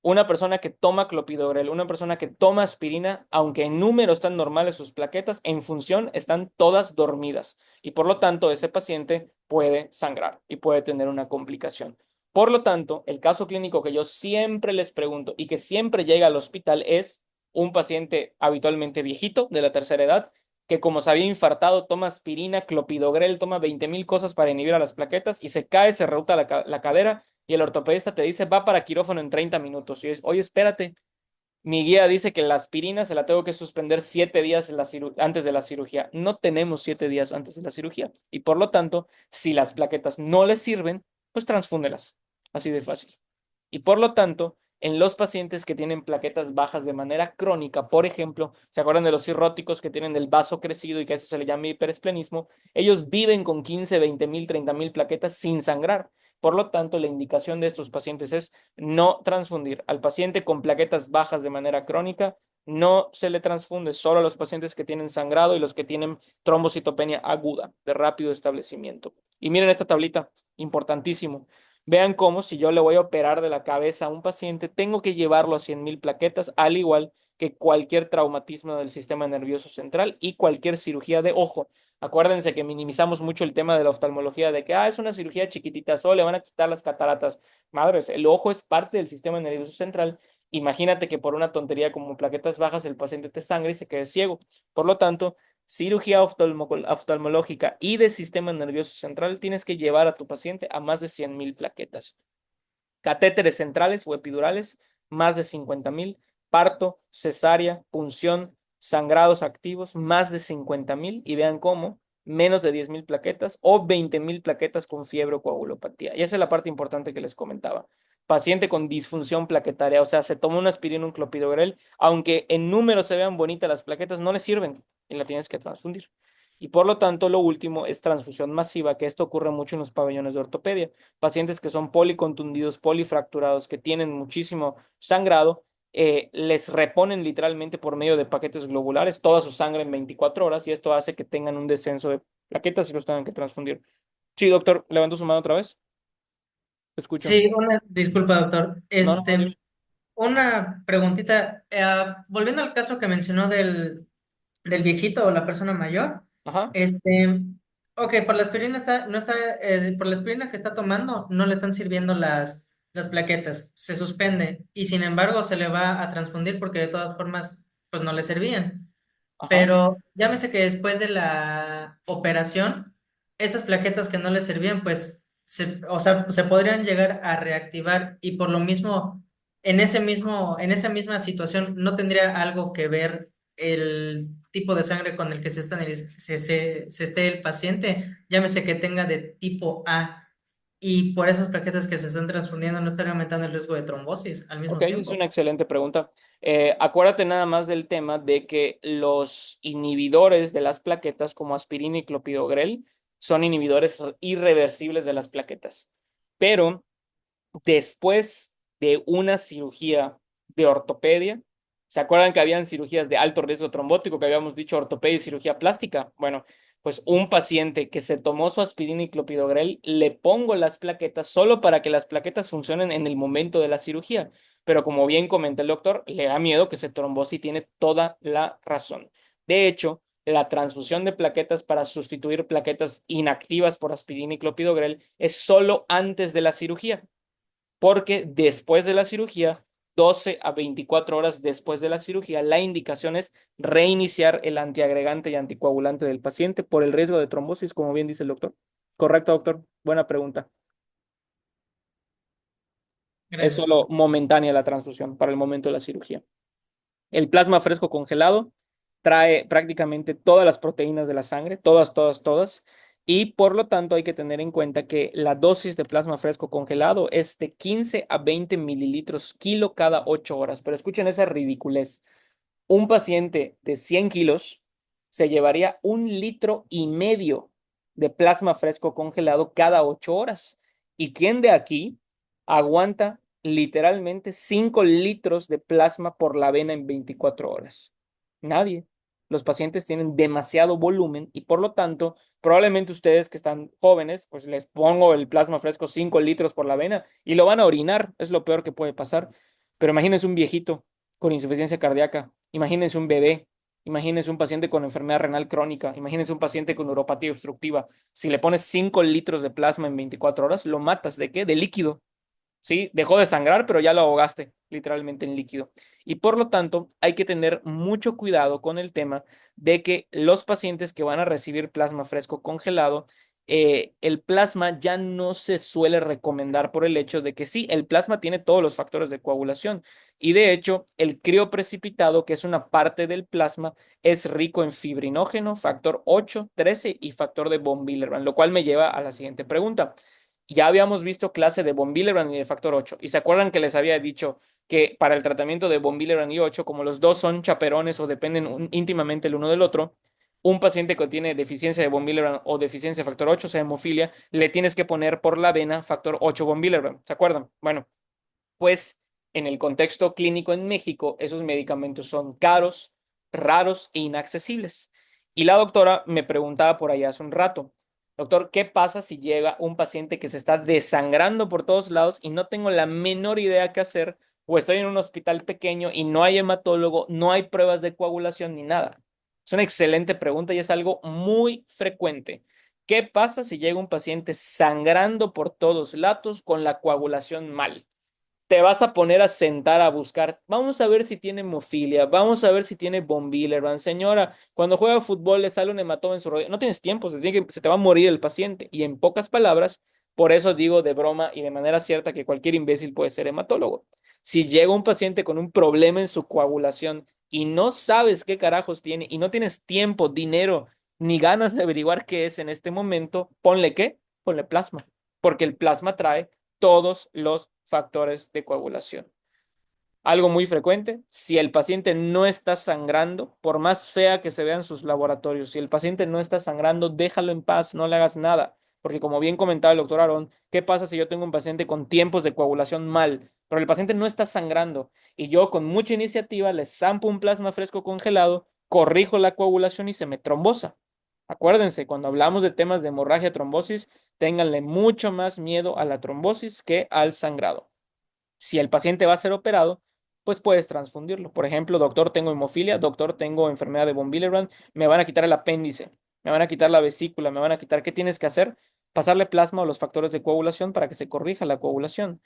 Una persona que toma clopidogrel, una persona que toma aspirina, aunque en número están normales sus plaquetas, en función están todas dormidas y por lo tanto ese paciente puede sangrar y puede tener una complicación. Por lo tanto, el caso clínico que yo siempre les pregunto y que siempre llega al hospital es un paciente habitualmente viejito de la tercera edad que como se había infartado toma aspirina, clopidogrel, toma 20.000 cosas para inhibir a las plaquetas y se cae, se reuta la cadera y el ortopedista te dice va para quirófano en 30 minutos. Y es, oye, espérate, mi guía dice que la aspirina se la tengo que suspender 7 días antes de la cirugía. No tenemos 7 días antes de la cirugía. Y por lo tanto, si las plaquetas no les sirven, pues transfúndelas. Así de fácil. Y por lo tanto, en los pacientes que tienen plaquetas bajas de manera crónica, por ejemplo, ¿se acuerdan de los cirróticos que tienen el vaso crecido y que a eso se le llama hiperesplenismo? Ellos viven con 15, 20.000, 30.000 plaquetas sin sangrar. Por lo tanto, la indicación de estos pacientes es no transfundir. Al paciente con plaquetas bajas de manera crónica, no se le transfunde, solo a los pacientes que tienen sangrado y los que tienen trombocitopenia aguda de rápido establecimiento. Y miren esta tablita, importantísimo. Vean cómo si yo le voy a operar de la cabeza a un paciente, tengo que llevarlo a 100.000 plaquetas, al igual que cualquier traumatismo del sistema nervioso central y cualquier cirugía de ojo. Acuérdense que minimizamos mucho el tema de la oftalmología, de que es una cirugía chiquitita, solo le van a quitar las cataratas. Madres, el ojo es parte del sistema nervioso central. Imagínate que por una tontería como plaquetas bajas el paciente te sangre y se quede ciego. Por lo tanto, cirugía oftalmológica y de sistema nervioso central, tienes que llevar a tu paciente a más de 100.000 plaquetas. Catéteres centrales o epidurales, más de 50.000. Parto, cesárea, punción, sangrados activos, más de 50.000. Y vean cómo menos de 10,000 plaquetas o 20,000 plaquetas con fiebre o coagulopatía. Y esa es la parte importante que les comentaba. Paciente con disfunción plaquetaria, o sea, se toma una aspirina, un clopidogrel, aunque en números se vean bonitas las plaquetas, no le sirven y la tienes que transfundir. Y por lo tanto, lo último es transfusión masiva, que esto ocurre mucho en los pabellones de ortopedia. Pacientes que son policontundidos, polifracturados, que tienen muchísimo sangrado, les reponen literalmente por medio de paquetes globulares toda su sangre en 24 horas y esto hace que tengan un descenso de plaquetas y los tengan que transfundir. Sí, doctor, levantó su mano otra vez. Escucho. Sí, una disculpa, doctor. No, no, dime. Una preguntita. Volviendo al caso que mencionó del viejito o la persona mayor, Ajá, este, ok, por la aspirina no está, por la aspirina que está tomando no le están sirviendo las plaquetas, se suspende y sin embargo se le va a transfundir porque de todas formas pues no le servían. ajá. Pero llámese que después de la operación, esas plaquetas que no le servían, pues, o sea, se podrían llegar a reactivar y por lo mismo, en esa misma situación, no tendría algo que ver el tipo de sangre con el que se esté el paciente, llámese que tenga de tipo A y por esas plaquetas que se están transfundiendo no estaría aumentando el riesgo de trombosis al Ok, mismo es tiempo. una excelente pregunta. Acuérdate nada más del tema de que los inhibidores de las plaquetas, como aspirina y clopidogrel, son inhibidores irreversibles de las plaquetas. Pero después de una cirugía de ortopedia, ¿se acuerdan que habían cirugías de alto riesgo trombótico, que habíamos dicho ortopedia y cirugía plástica? Bueno, pues un paciente que se tomó su aspirina y clopidogrel, le pongo las plaquetas solo para que las plaquetas funcionen en el momento de la cirugía. Pero como bien comenta el doctor, le da miedo que se trombose y tiene toda la razón. De hecho, la transfusión de plaquetas para sustituir plaquetas inactivas por aspirina y clopidogrel es solo antes de la cirugía porque después de la cirugía, 12 a 24 horas después de la cirugía, la indicación es reiniciar el antiagregante y anticoagulante del paciente por el riesgo de trombosis, como bien dice el doctor. Correcto, doctor. Buena pregunta. Es Gracias, solo doctor. momentánea la transfusión para el momento de la cirugía. El plasma fresco congelado trae prácticamente todas las proteínas de la sangre, todas, todas, todas. Y por lo tanto hay que tener en cuenta que la dosis de plasma fresco congelado es de 15 a 20 mililitros kilo cada 8 horas. Pero escuchen esa ridiculez. Un paciente de 100 kilos se llevaría 1,5 litros de plasma fresco congelado cada 8 horas. ¿Y quién de aquí aguanta literalmente 5 litros de plasma por la vena en 24 horas? Nadie. Los pacientes tienen demasiado volumen y por lo tanto, probablemente ustedes que están jóvenes, pues les pongo el plasma fresco 5 litros por la vena y lo van a orinar. Es lo peor que puede pasar. Pero imagínense un viejito con insuficiencia cardíaca. Imagínense un bebé, imagínense un paciente con enfermedad renal crónica, imagínense un paciente con neuropatía obstructiva. Si le pones 5 litros de plasma en 24 horas, lo matas. ¿De qué? De líquido. ¿Sí? Dejó de sangrar, pero ya lo ahogaste literalmente en líquido. Y por lo tanto, hay que tener mucho cuidado con el tema de que los pacientes que van a recibir plasma fresco congelado, el plasma ya no se suele recomendar por el hecho de que sí, el plasma tiene todos los factores de coagulación y de hecho el crioprecipitado, que es una parte del plasma, es rico en fibrinógeno, factor 8, 13 y factor de von Willebrand, lo cual me lleva a la siguiente pregunta. Ya habíamos visto clase de von Willebrand y de factor 8. Y se acuerdan que les había dicho que para el tratamiento de von Willebrand y 8, como los dos son chaperones o dependen íntimamente el uno del otro, un paciente que tiene deficiencia de von Willebrand o deficiencia de factor 8, o sea, hemofilia, le tienes que poner por la vena factor 8 von Willebrand. ¿Se acuerdan? Bueno, pues en el contexto clínico en México, esos medicamentos son caros, raros e inaccesibles. Y la doctora me preguntaba por allá hace un rato, doctor, ¿qué pasa si llega un paciente que se está desangrando por todos lados y no tengo la menor idea qué hacer o estoy en un hospital pequeño y no hay hematólogo, no hay pruebas de coagulación ni nada? Es una excelente pregunta y es algo muy frecuente. ¿Qué pasa si llega un paciente sangrando por todos lados con la coagulación mal? Te vas a poner a sentar a buscar. Vamos a ver si tiene hemofilia, vamos a ver si tiene von Willebrand. Señora, cuando juega fútbol le sale un hematoma en su rodilla. No tienes tiempo, se te va a morir el paciente. Y en pocas palabras, por eso digo de broma y de manera cierta que cualquier imbécil puede ser hematólogo. Si llega un paciente con un problema en su coagulación y no sabes qué carajos tiene y no tienes tiempo, dinero ni ganas de averiguar qué es en este momento, ponle qué, ponle plasma, porque el plasma trae todos los factores de coagulación. Algo muy frecuente, si el paciente no está sangrando, por más fea que se vean sus laboratorios, si el paciente no está sangrando, déjalo en paz, no le hagas nada. Porque como bien comentaba el doctor Aarón, ¿qué pasa si yo tengo un paciente con tiempos de coagulación mal, pero el paciente no está sangrando y yo con mucha iniciativa le zampo un plasma fresco congelado, corrijo la coagulación y se me trombosa? Acuérdense, cuando hablamos de temas de hemorragia, trombosis, ténganle mucho más miedo a la trombosis que al sangrado. Si el paciente va a ser operado, pues puedes transfundirlo. Por ejemplo, doctor, tengo hemofilia, doctor, tengo enfermedad de von Willebrand, me van a quitar el apéndice, me van a quitar la vesícula, me van a quitar, ¿qué tienes que hacer? Pasarle plasma a los factores de coagulación para que se corrija la coagulación.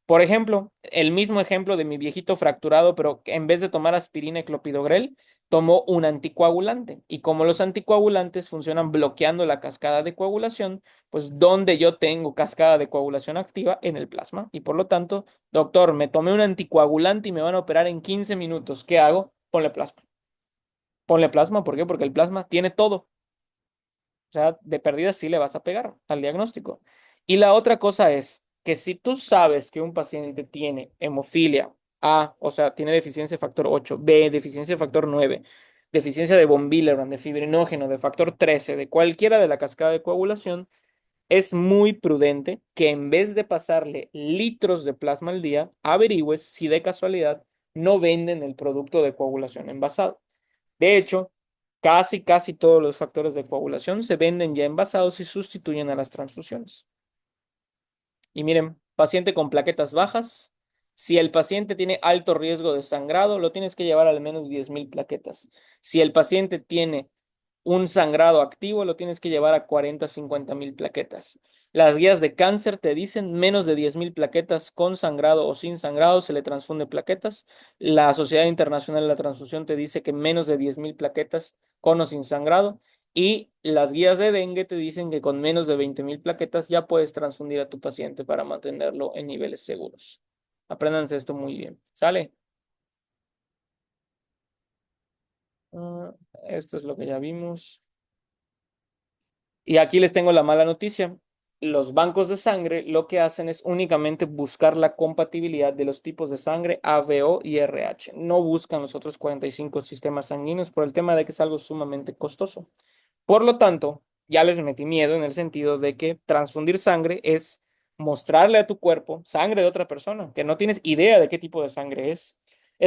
Por ejemplo, el mismo ejemplo de mi viejito fracturado, pero que en vez de tomar aspirina y clopidogrel, tomó un anticoagulante. Y como los anticoagulantes funcionan bloqueando la cascada de coagulación, pues donde yo tengo cascada de coagulación activa en el plasma. Y por lo tanto, doctor, me tomé un anticoagulante y me van a operar en 15 minutos. ¿Qué hago? Ponle plasma. Ponle plasma, ¿por qué? Porque el plasma tiene todo. O sea, de perdida sí le vas a pegar al diagnóstico. Y la otra cosa es que si tú sabes que un paciente tiene hemofilia A, o sea, tiene deficiencia de factor 8, B, deficiencia de factor 9, deficiencia de von Willebrand, de fibrinógeno, de factor 13, de cualquiera de la cascada de coagulación, es muy prudente que en vez de pasarle litros de plasma al día, averigües si de casualidad no venden el producto de coagulación envasado. De hecho, casi todos los factores de coagulación se venden ya envasados y sustituyen a las transfusiones. Y miren, paciente con plaquetas bajas, si el paciente tiene alto riesgo de sangrado, lo tienes que llevar al menos 10,000 plaquetas. Si el paciente tiene un sangrado activo, lo tienes que llevar a 40, 50,000 plaquetas. Las guías de cáncer te dicen menos de 10,000 plaquetas con sangrado o sin sangrado se le transfunde plaquetas. La Sociedad Internacional de la Transfusión te dice que menos de 10,000 plaquetas con o sin sangrado. Y las guías de dengue te dicen que con menos de 20,000 plaquetas ya puedes transfundir a tu paciente para mantenerlo en niveles seguros. Apréndanse esto muy bien. ¿Sale? Esto es lo que ya vimos. Y aquí les tengo la mala noticia. Los bancos de sangre lo que hacen es únicamente buscar la compatibilidad de los tipos de sangre ABO y RH. No buscan los otros 45 sistemas sanguíneos por el tema de que es algo sumamente costoso. Por lo tanto, ya les metí miedo en el sentido de que transfundir sangre es mostrarle a tu cuerpo sangre de otra persona, que no tienes idea de qué tipo de sangre es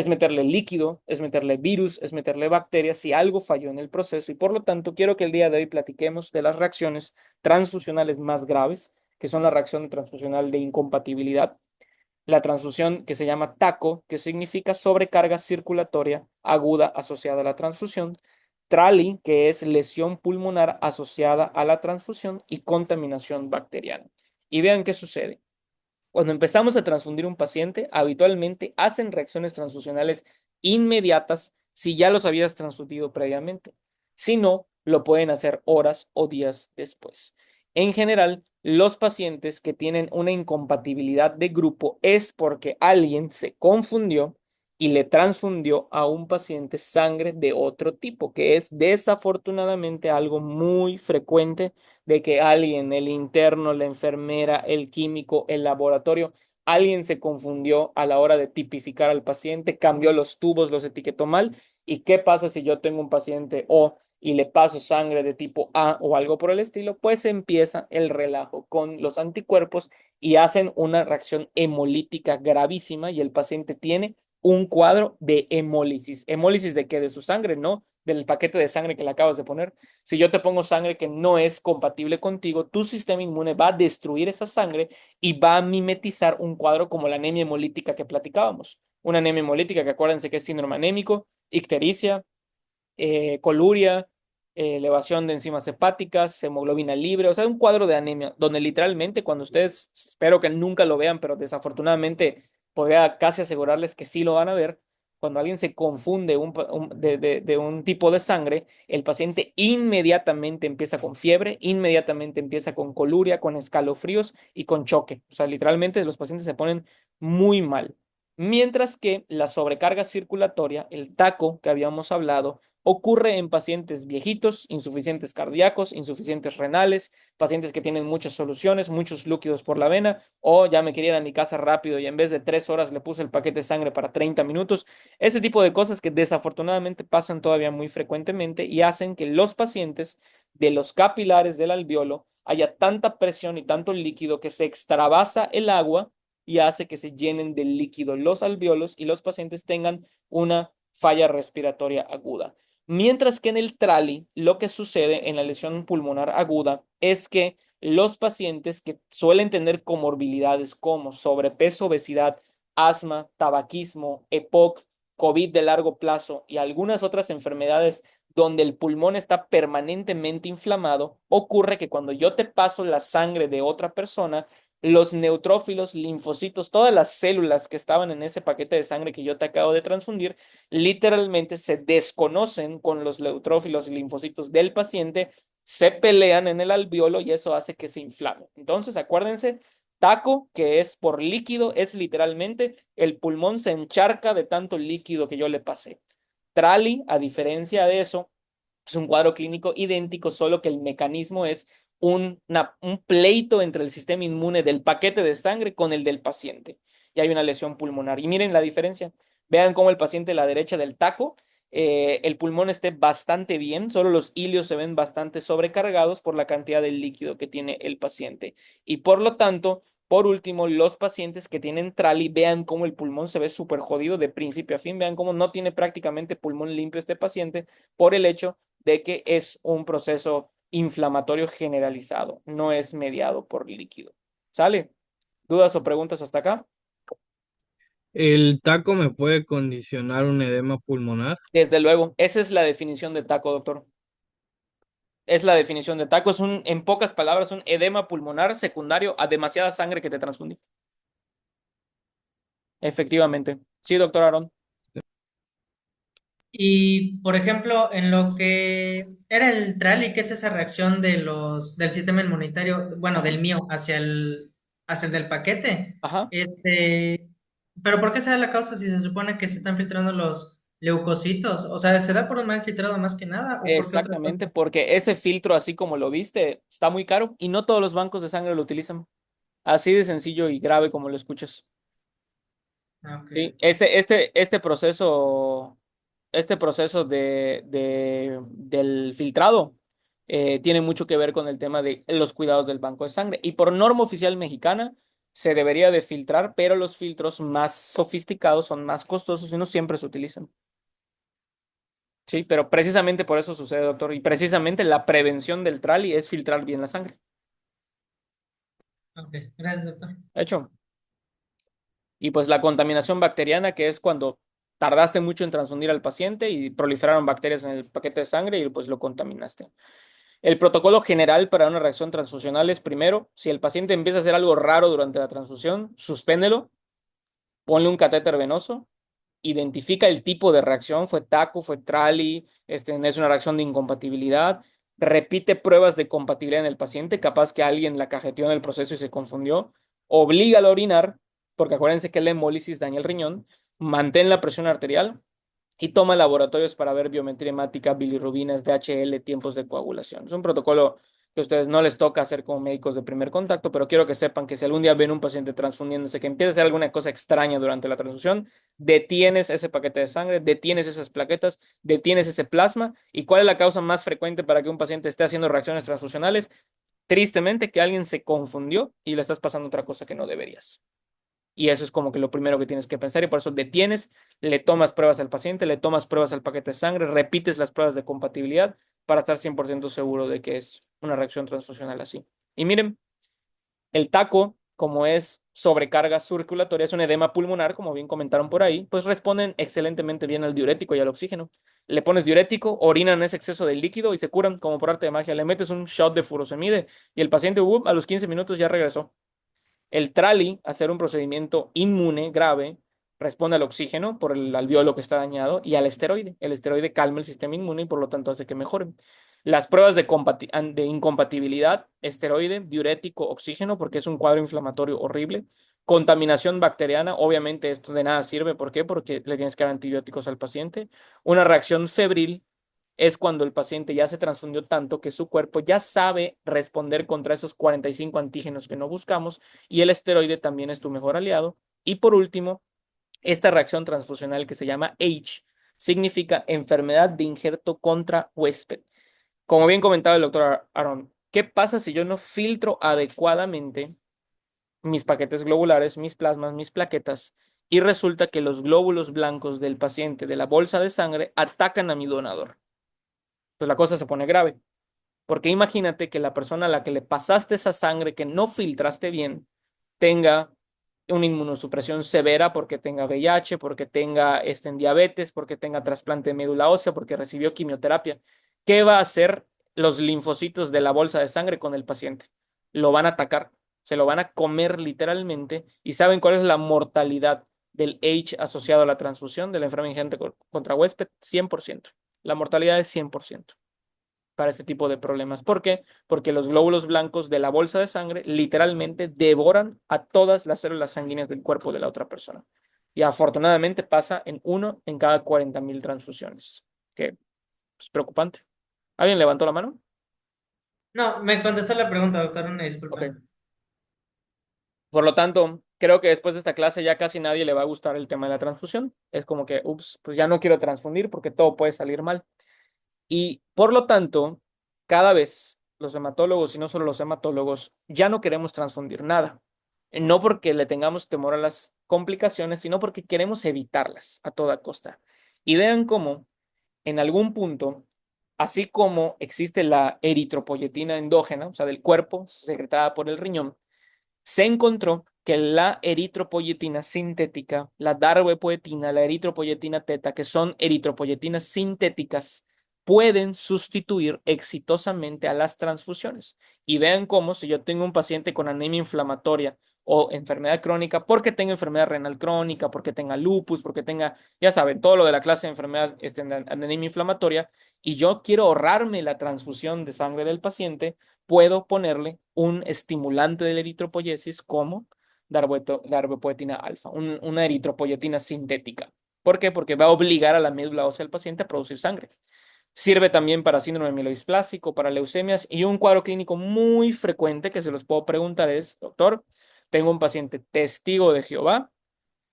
meterle líquido, es meterle virus, es meterle bacterias si algo falló en el proceso. Y por lo tanto, quiero que el día de hoy platiquemos de las reacciones transfusionales más graves, que son la reacción transfusional de incompatibilidad, la transfusión que se llama TACO, que significa sobrecarga circulatoria aguda asociada a la transfusión, TRALI, que es lesión pulmonar asociada a la transfusión, y contaminación bacteriana. Y vean qué sucede. Cuando empezamos a transfundir un paciente, habitualmente hacen reacciones transfusionales inmediatas si ya los habías transfundido previamente. Si no, lo pueden hacer horas o días después. En general, los pacientes que tienen una incompatibilidad de grupo es porque alguien se confundió y le transfundió a un paciente sangre de otro tipo, que es desafortunadamente algo muy frecuente de que alguien, el interno, la enfermera, el químico, el laboratorio, alguien se confundió a la hora de tipificar al paciente, cambió los tubos, los etiquetó mal. ¿Y qué pasa si yo tengo un paciente O y le paso sangre de tipo A o algo por el estilo? Pues empieza el relajo con los anticuerpos y hacen una reacción hemolítica gravísima y el paciente tiene un cuadro de hemólisis. ¿Hemólisis de qué? De su sangre, ¿no? Del paquete de sangre que le acabas de poner. Si yo te pongo sangre que no es compatible contigo, tu sistema inmune va a destruir esa sangre y va a mimetizar un cuadro como la anemia hemolítica que platicábamos. Una anemia hemolítica que acuérdense que es síndrome anémico, ictericia, coluria, elevación de enzimas hepáticas, hemoglobina libre, o sea, un cuadro de anemia, donde literalmente cuando ustedes, espero que nunca lo vean, pero desafortunadamente podría casi asegurarles que sí lo van a ver, cuando alguien se confunde de un tipo de sangre, el paciente inmediatamente empieza con fiebre, inmediatamente empieza con coluria, con escalofríos y con choque. O sea, literalmente los pacientes se ponen muy mal. Mientras que la sobrecarga circulatoria, el TACO que habíamos hablado, ocurre en pacientes viejitos, insuficientes cardíacos, insuficientes renales, pacientes que tienen muchas soluciones, muchos líquidos por la vena, o ya me quería ir a mi casa rápido y en vez de 3 horas le puse el paquete de sangre para 30 minutos. Ese tipo de cosas que desafortunadamente pasan todavía muy frecuentemente y hacen que los pacientes de los capilares del alveolo haya tanta presión y tanto líquido que se extravasa el agua y hace que se llenen de líquido los alveolos y los pacientes tengan una falla respiratoria aguda. Mientras que en el TRALI, lo que sucede en la lesión pulmonar aguda es que los pacientes que suelen tener comorbilidades como sobrepeso, obesidad, asma, tabaquismo, EPOC, COVID de largo plazo y algunas otras enfermedades donde el pulmón está permanentemente inflamado, ocurre que cuando yo te paso la sangre de otra persona, los neutrófilos, linfocitos, todas las células que estaban en ese paquete de sangre que yo te acabo de transfundir, literalmente se desconocen con los neutrófilos y linfocitos del paciente, se pelean en el alveolo y eso hace que se inflame. Entonces, acuérdense, taco, que es por líquido, es literalmente el pulmón se encharca de tanto líquido que yo le pasé. Trali, a diferencia de eso, es un cuadro clínico idéntico, solo que el mecanismo es un pleito entre el sistema inmune del paquete de sangre con el del paciente. Y hay una lesión pulmonar. Y miren la diferencia. Vean cómo el paciente a la derecha del taco, el pulmón esté bastante bien, solo los ilios se ven bastante sobrecargados por la cantidad de líquido que tiene el paciente. Y por lo tanto, por último, los pacientes que tienen trali, vean cómo el pulmón se ve súper jodido de principio a fin, vean cómo no tiene prácticamente pulmón limpio este paciente por el hecho de que es un proceso inflamatorio generalizado, no es mediado por líquido. ¿Sale? ¿Dudas o preguntas hasta acá? ¿El taco me puede condicionar un edema pulmonar? Desde luego, esa es la definición de taco, doctor. Es la definición de taco, en pocas palabras, un edema pulmonar secundario a demasiada sangre que te transfundí. Efectivamente. Sí, doctor Aaron. Y, por ejemplo, en lo que era el TRALI, ¿qué es esa reacción del sistema inmunitario, bueno, del mío hacia el del paquete? Ajá. Pero ¿por qué se da la causa si se supone que se están filtrando los leucocitos? O sea, ¿se da por un mal filtrado más que nada o por qué otra Exactamente, cosa? porque ese filtro, así como lo viste, está muy caro y no todos los bancos de sangre lo utilizan. Así de sencillo y grave como lo escuchas. Ah, ok. Sí, este proceso del filtrado tiene mucho que ver con el tema de los cuidados del banco de sangre. Y por norma oficial mexicana se debería de filtrar, pero los filtros más sofisticados son más costosos y no siempre se utilizan. Sí, pero precisamente por eso sucede, doctor. Y precisamente la prevención del trali es filtrar bien la sangre. Ok, gracias, doctor. Hecho. Y pues la contaminación bacteriana, que es cuando tardaste mucho en transfundir al paciente y proliferaron bacterias en el paquete de sangre y pues lo contaminaste. El protocolo general para una reacción transfusional es primero, si el paciente empieza a hacer algo raro durante la transfusión, suspéndelo, ponle un catéter venoso, identifica el tipo de reacción, fue TACO, fue TRALI, es una reacción de incompatibilidad, repite pruebas de compatibilidad en el paciente, capaz que alguien la cajeteó en el proceso y se confundió, oblígalo a orinar, porque acuérdense que la hemólisis daña el riñón, mantén la presión arterial y toma laboratorios para ver biometría hemática, bilirrubinas, DHL, tiempos de coagulación. Es un protocolo que a ustedes no les toca hacer como médicos de primer contacto, pero quiero que sepan que si algún día ven un paciente transfundiéndose, que empieza a hacer alguna cosa extraña durante la transfusión, detienes ese paquete de sangre, detienes esas plaquetas, detienes ese plasma. ¿Y cuál es la causa más frecuente para que un paciente esté haciendo reacciones transfusionales? Tristemente, que alguien se confundió y le estás pasando otra cosa que no deberías. Y eso es como que lo primero que tienes que pensar y por eso detienes, le tomas pruebas al paciente, le tomas pruebas al paquete de sangre, repites las pruebas de compatibilidad para estar 100% seguro de que es una reacción transfusional así. Y miren, el taco, como es sobrecarga circulatoria, es un edema pulmonar, como bien comentaron por ahí, pues responden excelentemente bien al diurético y al oxígeno. Le pones diurético, orinan ese exceso de líquido y se curan como por arte de magia. Le metes un shot de furosemide y el paciente a los 15 minutos ya regresó. El trali, hacer un procedimiento inmune grave, responde al oxígeno por el alveolo que está dañado y al esteroide. El esteroide calma el sistema inmune y por lo tanto hace que mejore. Las pruebas de incompatibilidad, esteroide, diurético, oxígeno, porque es un cuadro inflamatorio horrible. Contaminación bacteriana, obviamente esto de nada sirve. ¿Por qué? Porque le tienes que dar antibióticos al paciente. Una reacción febril es cuando el paciente ya se transfundió tanto que su cuerpo ya sabe responder contra esos 45 antígenos que no buscamos, y el esteroide también es tu mejor aliado. Y por último, esta reacción transfusional que se llama H significa enfermedad de injerto contra huésped. Como bien comentaba el doctor Aaron, ¿qué pasa si yo no filtro adecuadamente mis paquetes globulares, mis plasmas, mis plaquetas, y resulta que los glóbulos blancos del paciente de la bolsa de sangre atacan a mi donador? Pues la cosa se pone grave, porque imagínate que la persona a la que le pasaste esa sangre que no filtraste bien tenga una inmunosupresión severa, porque tenga VIH, porque tenga en diabetes, porque tenga trasplante de médula ósea, porque recibió quimioterapia. ¿Qué va a hacer los linfocitos de la bolsa de sangre con el paciente? Lo van a atacar, se lo van a comer literalmente. ¿Y saben cuál es la mortalidad del H asociado a la transfusión de la enfermedad ingente contra huésped? 100%. La mortalidad es 100% para este tipo de problemas. ¿Por qué? Porque los glóbulos blancos de la bolsa de sangre literalmente devoran a todas las células sanguíneas del cuerpo de la otra persona. Y afortunadamente pasa en uno en cada 40.000 transfusiones. Que es preocupante. ¿Alguien levantó la mano? No, me contestó la pregunta, doctor, una Ok. disculpa. Por lo tanto, creo que después de esta clase ya casi nadie le va a gustar el tema de la transfusión. Es como que, ups, pues ya no quiero transfundir porque todo puede salir mal. Y por lo tanto, cada vez los hematólogos, y no solo los hematólogos, ya no queremos transfundir nada. No porque le tengamos temor a las complicaciones, sino porque queremos evitarlas a toda costa. Y vean cómo en algún punto, así como existe la eritropoyetina endógena, o sea, del cuerpo, secretada por el riñón, se encontró que la eritropoyetina sintética, la darbepoetina, la eritropoyetina teta, que son eritropoyetinas sintéticas, pueden sustituir exitosamente a las transfusiones. Y vean cómo si yo tengo un paciente con anemia inflamatoria o enfermedad crónica, porque tenga enfermedad renal crónica, porque tenga lupus, porque tenga, ya saben, todo lo de la clase de enfermedad, anemia inflamatoria, y yo quiero ahorrarme la transfusión de sangre del paciente, puedo ponerle un estimulante de la eritropoyesis como darbepoetina alfa, una eritropoyetina sintética. ¿Por qué? Porque va a obligar a la médula ósea del paciente a producir sangre. Sirve también para síndrome mielodisplásico, para leucemias, y un cuadro clínico muy frecuente que se los puedo preguntar es: doctor, tengo un paciente testigo de Jehová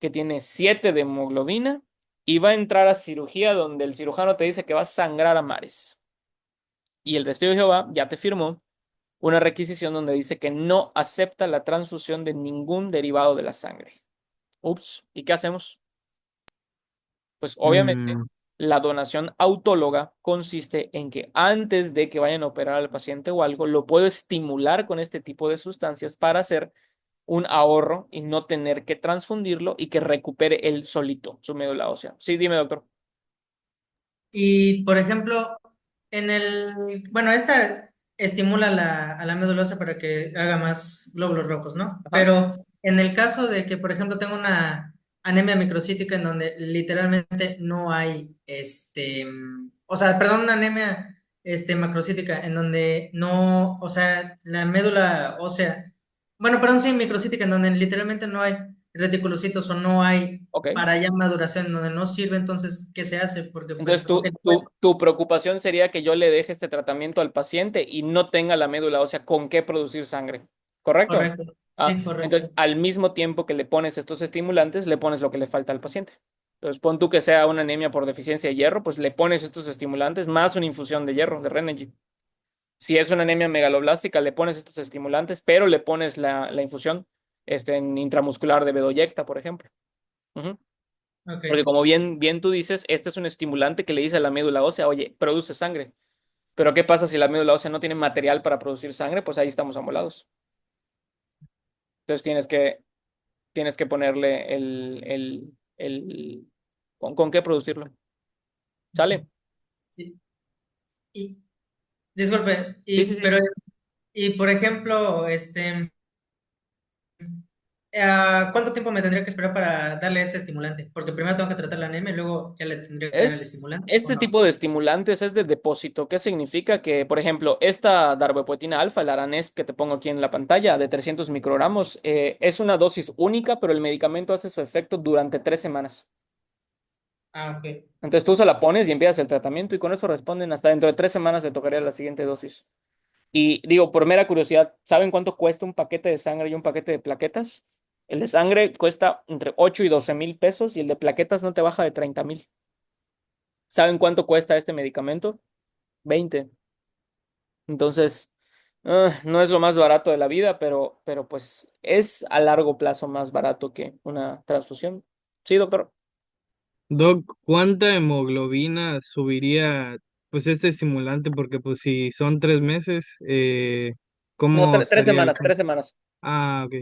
que tiene 7 de hemoglobina y va a entrar a cirugía donde el cirujano te dice que va a sangrar a mares. Y el testigo de Jehová ya te firmó una requisición donde dice que no acepta la transfusión de ningún derivado de la sangre. Ups, ¿y qué hacemos? Pues obviamente Mm, la donación autóloga consiste en que antes de que vayan a operar al paciente o algo, lo puedo estimular con este tipo de sustancias para hacer un ahorro y no tener que transfundirlo y que recupere él solito su médula ósea. Sí, dime, doctor. Y, por ejemplo, bueno, esta estimula a la médula ósea para que haga más glóbulos rojos, ¿no? Ajá. Pero en el caso de que, por ejemplo, tengo una anemia microcítica en donde literalmente no hay, o sea, perdón, una anemia, macrocítica en donde no, o sea, la médula ósea, bueno, perdón, sí, microcítica en donde literalmente no hay reticulocitos o no hay Ok. para ya maduración, en donde no sirve, entonces, ¿qué se hace? Porque, Entonces, pues, ok, tu preocupación sería que yo le deje este tratamiento al paciente y no tenga la médula ósea con qué producir sangre, ¿correcto? correcto, Ah, sí, correcto. entonces, al mismo tiempo que le pones estos estimulantes, le pones lo que le falta al paciente. Entonces, pon tú que sea una anemia por deficiencia de hierro, pues le pones estos estimulantes más una infusión de hierro, de Renergy. Si es una anemia megaloblástica, le pones estos estimulantes, pero le pones la infusión en intramuscular de bedoyecta, por ejemplo. Ujú. Porque Ok. como bien tú dices, este es un estimulante que le dice a la médula ósea, oye, produce sangre. Pero ¿qué pasa si la médula ósea no tiene material para producir sangre? Pues ahí estamos amolados. Entonces tienes que ponerle ¿con qué producirlo? ¿Sale? Sí. Y, disculpe, Sí, sí, sí. pero, y por ejemplo, ¿Cuánto tiempo me tendría que esperar para darle ese estimulante? Porque primero tengo que tratar la anemia y luego ya le tendría que dar el Es estimulante, ¿o este no? tipo de estimulantes es de depósito. ¿Qué significa? Que, por ejemplo, esta darbepoetina alfa, el Aranesp que te pongo aquí en la pantalla, de 300 microgramos, es una dosis única, pero el medicamento hace su efecto durante 3 semanas. Ah, ok. Entonces tú se la pones y empiezas el tratamiento y con eso responden hasta dentro de 3 semanas le tocaría la siguiente dosis. Y digo, por mera curiosidad, ¿saben cuánto cuesta un paquete de sangre y un paquete de plaquetas? El de sangre cuesta entre 8 y 12 mil pesos y el de plaquetas no te baja de 30,000. ¿Saben cuánto cuesta este medicamento? 20. Entonces, no es lo más barato de la vida, pero pues es a largo plazo más barato que una transfusión. Sí, doctor. Doc, ¿cuánta hemoglobina subiría pues este estimulante? Porque pues si son 3 meses, No, ¿cómo tres sería el semanas, cambio? 3 semanas. Ah, ok,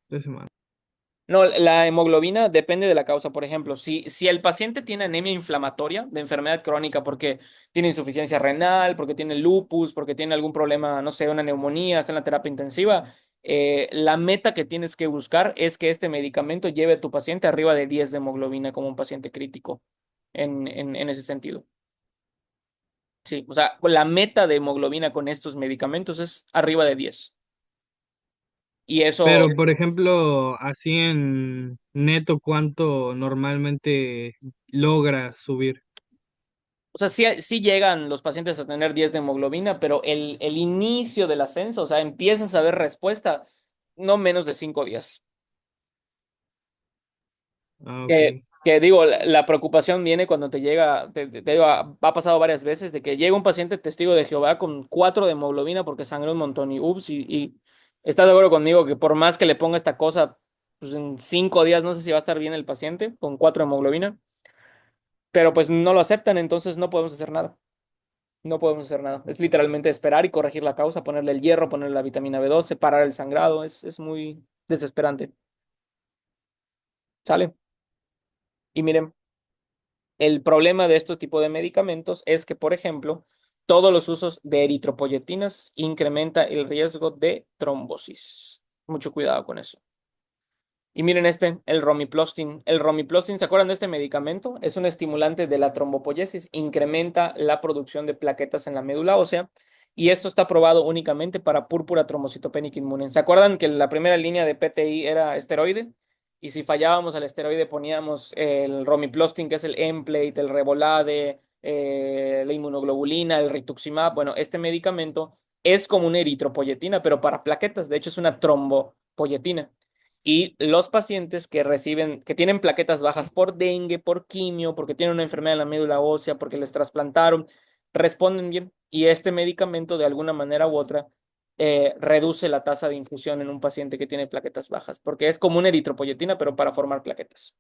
3 semanas. No, la hemoglobina depende de la causa. Por ejemplo, si el paciente tiene anemia inflamatoria de enfermedad crónica porque tiene insuficiencia renal, porque tiene lupus, porque tiene algún problema, no sé, una neumonía, está en la terapia intensiva, la meta que tienes que buscar es que este medicamento lleve a tu paciente arriba de 10 de hemoglobina como un paciente crítico en ese sentido. Sí, o sea, la meta de hemoglobina con estos medicamentos es arriba de 10. Y eso, Pero, por ejemplo, así en neto, ¿cuánto normalmente logra subir? o sea, sí llegan los pacientes a tener 10 de hemoglobina, pero el inicio del ascenso, o sea, empiezas a ver respuesta no menos de 5 días. Ah, ok. Que digo, la preocupación viene cuando te llega, te digo, ha pasado varias veces de que llega un paciente testigo de Jehová con 4 de hemoglobina porque sangró un montón y ups, y estás de acuerdo conmigo que por más que le ponga esta cosa, pues en 5 días no sé si va a estar bien el paciente con 4 de hemoglobina, pero pues no lo aceptan, entonces no podemos hacer nada. No podemos hacer nada. Es literalmente esperar y corregir la causa, ponerle el hierro, ponerle la vitamina B12, parar el sangrado. Es muy desesperante. ¿Sale? Y miren, el problema de este tipo de medicamentos es que, por ejemplo, todos los usos de eritropoyetinas incrementa el riesgo de trombosis. Mucho cuidado con eso. Y miren el romiplastin. El romiplastin, ¿se acuerdan de este medicamento? Es un estimulante de la trombopoyesis, incrementa la producción de plaquetas en la médula ósea y esto está probado únicamente para púrpura trombocitopénica inmune. ¿Se acuerdan que la primera línea de PTI era esteroide? Y si fallábamos al esteroide poníamos el romiplastin, que es el Nplate, el Revolade, la inmunoglobulina, el rituximab. Bueno, este medicamento es como una eritropoyetina, pero para plaquetas. De hecho, es una trombopoyetina. Y los pacientes que reciben, que tienen plaquetas bajas por dengue, por quimio, porque tienen una enfermedad en la médula ósea, porque les trasplantaron, responden bien. Y este medicamento, de alguna manera u otra, reduce la tasa de infusión en un paciente que tiene plaquetas bajas, porque es como una eritropoyetina, pero para formar plaquetas.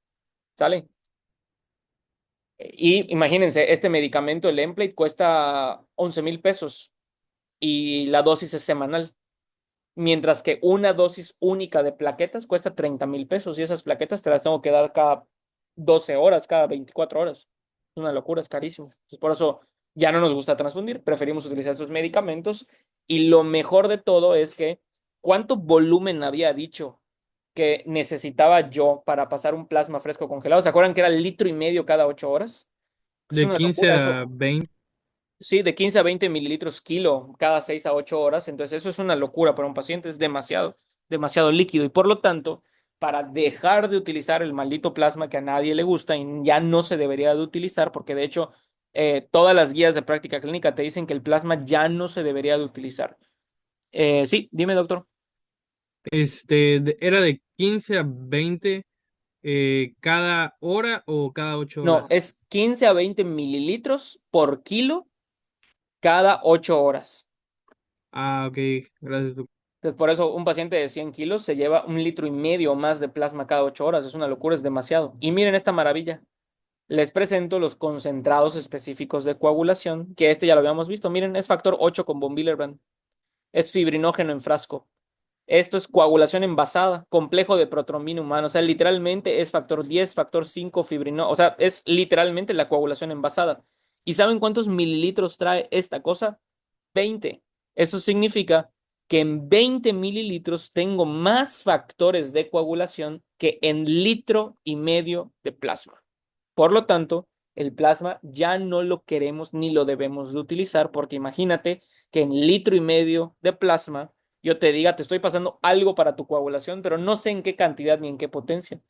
¿Sale? Y imagínense, este medicamento, el Emplate, cuesta 11,000 pesos y la dosis es semanal. Mientras que una dosis única de plaquetas cuesta 30,000 pesos y esas plaquetas te las tengo que dar cada 12 horas, cada 24 horas. Es una locura, es carísimo. Entonces, por eso ya no nos gusta transfundir, preferimos utilizar estos medicamentos y lo mejor de todo es que ¿cuánto volumen había dicho que necesitaba yo para pasar un plasma fresco congelado? ¿Se acuerdan que era 1,5 litros cada 8 horas? Es De una 15 locura eso. a 20. Sí, de 15 a 20 mililitros kilo cada 6 a 8 horas. Entonces, eso es una locura para un paciente. Es demasiado, demasiado líquido. Y por lo tanto, para dejar de utilizar el maldito plasma que a nadie le gusta y ya no se debería de utilizar, porque de hecho, todas las guías de práctica clínica te dicen que el plasma ya no se debería de utilizar. Sí, dime, doctor. Era de 15 a 20 cada hora o cada ocho No, horas. es 15 a 20 mililitros por kilo cada 8 horas. Ah, ok, gracias, doctor. Entonces, por eso un paciente de 100 kilos se lleva 1,5 litros más de plasma cada 8 horas. Es una locura, es demasiado. Y miren esta maravilla. Les presento los concentrados específicos de coagulación, que este ya lo habíamos visto. Miren, es factor 8 con von Willebrand. Es fibrinógeno en frasco. Esto es coagulación envasada, complejo de protrombina humano. O sea, literalmente es factor 10, factor 5 fibrino. O sea, es literalmente la coagulación envasada. ¿Y saben cuántos mililitros trae esta cosa? 20. Eso significa que en 20 mililitros tengo más factores de coagulación que en litro y medio de plasma. Por lo tanto, el plasma ya no lo queremos ni lo debemos de utilizar, porque imagínate que en litro y medio de plasma yo te diga, te estoy pasando algo para tu coagulación, pero no sé en qué cantidad ni en qué potencia.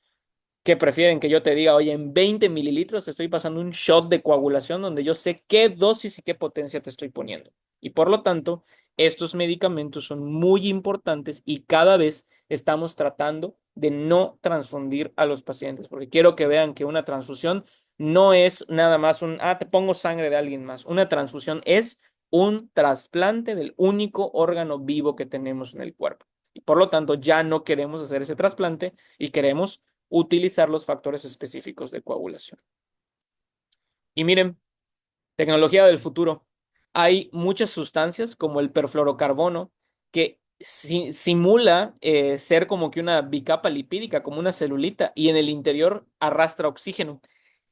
¿Qué prefieren que yo te diga, oye, en 20 mililitros te estoy pasando un shot de coagulación donde yo sé qué dosis y qué potencia te estoy poniendo? Y por lo tanto, estos medicamentos son muy importantes y cada vez estamos tratando de no transfundir a los pacientes, porque quiero que vean que una transfusión no es nada más te pongo sangre de alguien más. Una transfusión es un trasplante del único órgano vivo que tenemos en el cuerpo. Y por lo tanto, ya no queremos hacer ese trasplante y queremos utilizar los factores específicos de coagulación. Y miren, tecnología del futuro. Hay muchas sustancias como el perfluorocarbono que simula ser como que una bicapa lipídica, como una celulita, y en el interior arrastra oxígeno.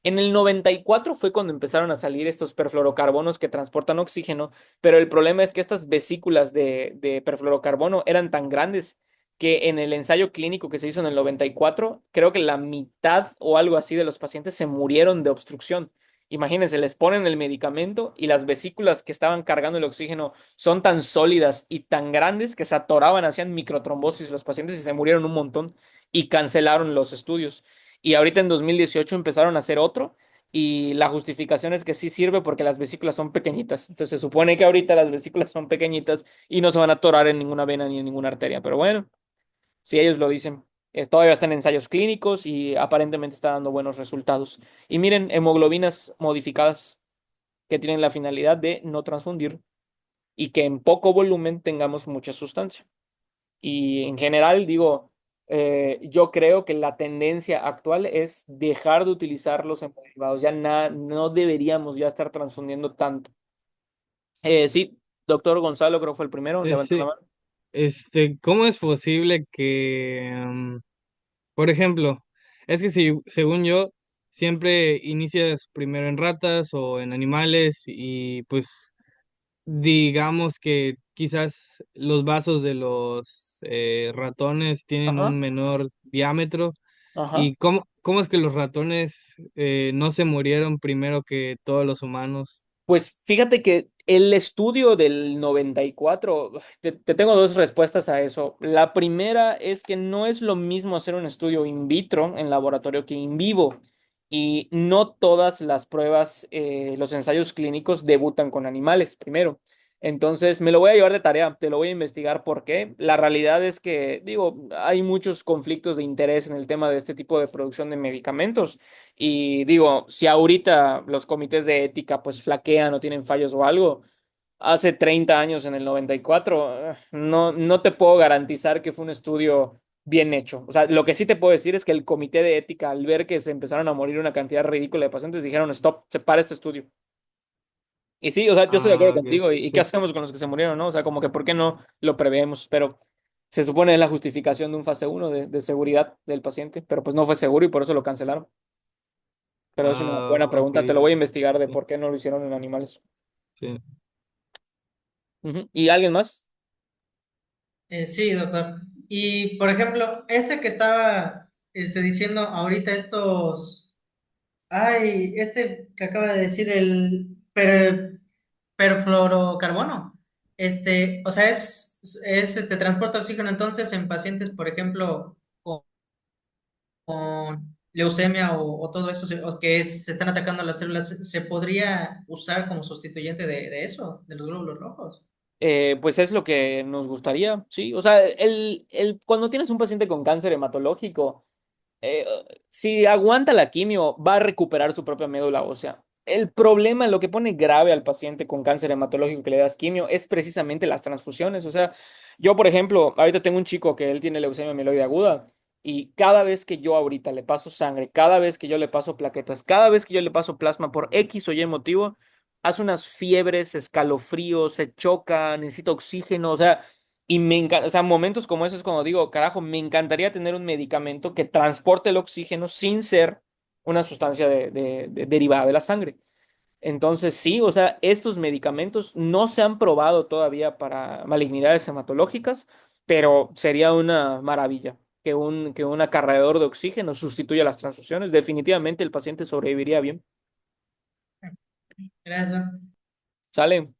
En el 94 fue cuando empezaron a salir estos perfluorocarbonos que transportan oxígeno, pero el problema es que estas vesículas de perfluorocarbono eran tan grandes que en el ensayo clínico que se hizo en el 94, creo que la mitad o algo así de los pacientes se murieron de obstrucción. Imagínense, les ponen el medicamento y las vesículas que estaban cargando el oxígeno son tan sólidas y tan grandes que se atoraban, hacían microtrombosis los pacientes y se murieron un montón y cancelaron los estudios. Y ahorita en 2018 empezaron a hacer otro y la justificación es que sí sirve porque las vesículas son pequeñitas. Entonces se supone que ahorita las vesículas son pequeñitas y no se van a atorar en ninguna vena ni en ninguna arteria. Pero bueno, si ellos lo dicen. Todavía están en ensayos clínicos y aparentemente está dando buenos resultados. Y miren, hemoglobinas modificadas que tienen la finalidad de no transfundir y que en poco volumen tengamos mucha sustancia. Y en general, digo, yo creo que la tendencia actual es dejar de utilizar los hemoderivados. Ya no deberíamos ya estar transfundiendo tanto. Sí, doctor Gonzalo, creo que fue el primero, levantó la Este, mano. ¿Cómo es posible que, por ejemplo, es que si, según yo, siempre inicias primero en ratas o en animales y pues digamos que quizás los vasos de los ratones tienen un Ajá, menor diámetro ajá. y cómo es que los ratones no se murieron primero que todos los humanos. Pues fíjate que el estudio del 94, te tengo dos respuestas a eso. La primera es que no es lo mismo hacer un estudio in vitro en laboratorio que in vivo. Y no todas las pruebas, los ensayos clínicos debutan con animales, primero. Entonces, me lo voy a llevar de tarea, te lo voy a investigar por qué. La realidad es que, digo, hay muchos conflictos de interés en el tema de este tipo de producción de medicamentos. Y digo, si ahorita los comités de ética pues flaquean o tienen fallos o algo, hace 30 años en el 94, no te puedo garantizar que fue un estudio bien hecho. O sea, lo que sí te puedo decir es que el comité de ética, al ver que se empezaron a morir una cantidad ridícula de pacientes, dijeron, stop, se para este estudio. Y sí, o sea, yo estoy de acuerdo Ah, ok, contigo. ¿Y qué sí. hacemos con los que se murieron, no? O sea, como que ¿por qué no lo preveemos? Pero se supone es la justificación de un fase uno de seguridad del paciente, pero pues no fue seguro y por eso lo cancelaron. Pero es una Ah, buena ok, pregunta. Te lo voy a investigar de sí, por qué no lo hicieron en animales. sí. Ujú. ¿Y alguien más? Sí, doctor. Y, por ejemplo, este que estaba diciendo ahorita estos, ay, este que acaba de decir el perfluorocarbono, o sea, transporta oxígeno entonces en pacientes, por ejemplo, con leucemia o todo eso, o que se están atacando las células, ¿se podría usar como sustituyente de eso, de los glóbulos rojos? Pues es lo que nos gustaría, sí. O sea, cuando tienes un paciente con cáncer hematológico, eh, si aguanta la quimio, va a recuperar su propia médula ósea. El problema, lo que pone grave al paciente con cáncer hematológico que le das quimio es precisamente las transfusiones. O sea, yo, por ejemplo, ahorita tengo un chico que él tiene leucemia mieloide aguda y cada vez que yo ahorita le paso sangre, cada vez que yo le paso plaquetas, cada vez que yo le paso plasma por X o Y motivo, hace unas fiebres, escalofríos, se choca, necesita oxígeno, o sea. Y me encanta, o sea, momentos como esos cuando digo, carajo, me encantaría tener un medicamento que transporte el oxígeno sin ser una sustancia derivada de la sangre. Entonces, sí, o sea, estos medicamentos no se han probado todavía para malignidades hematológicas, pero sería una maravilla que un acarreador de oxígeno sustituya las transfusiones. Definitivamente el paciente sobreviviría bien. Gracias. ¿Sale?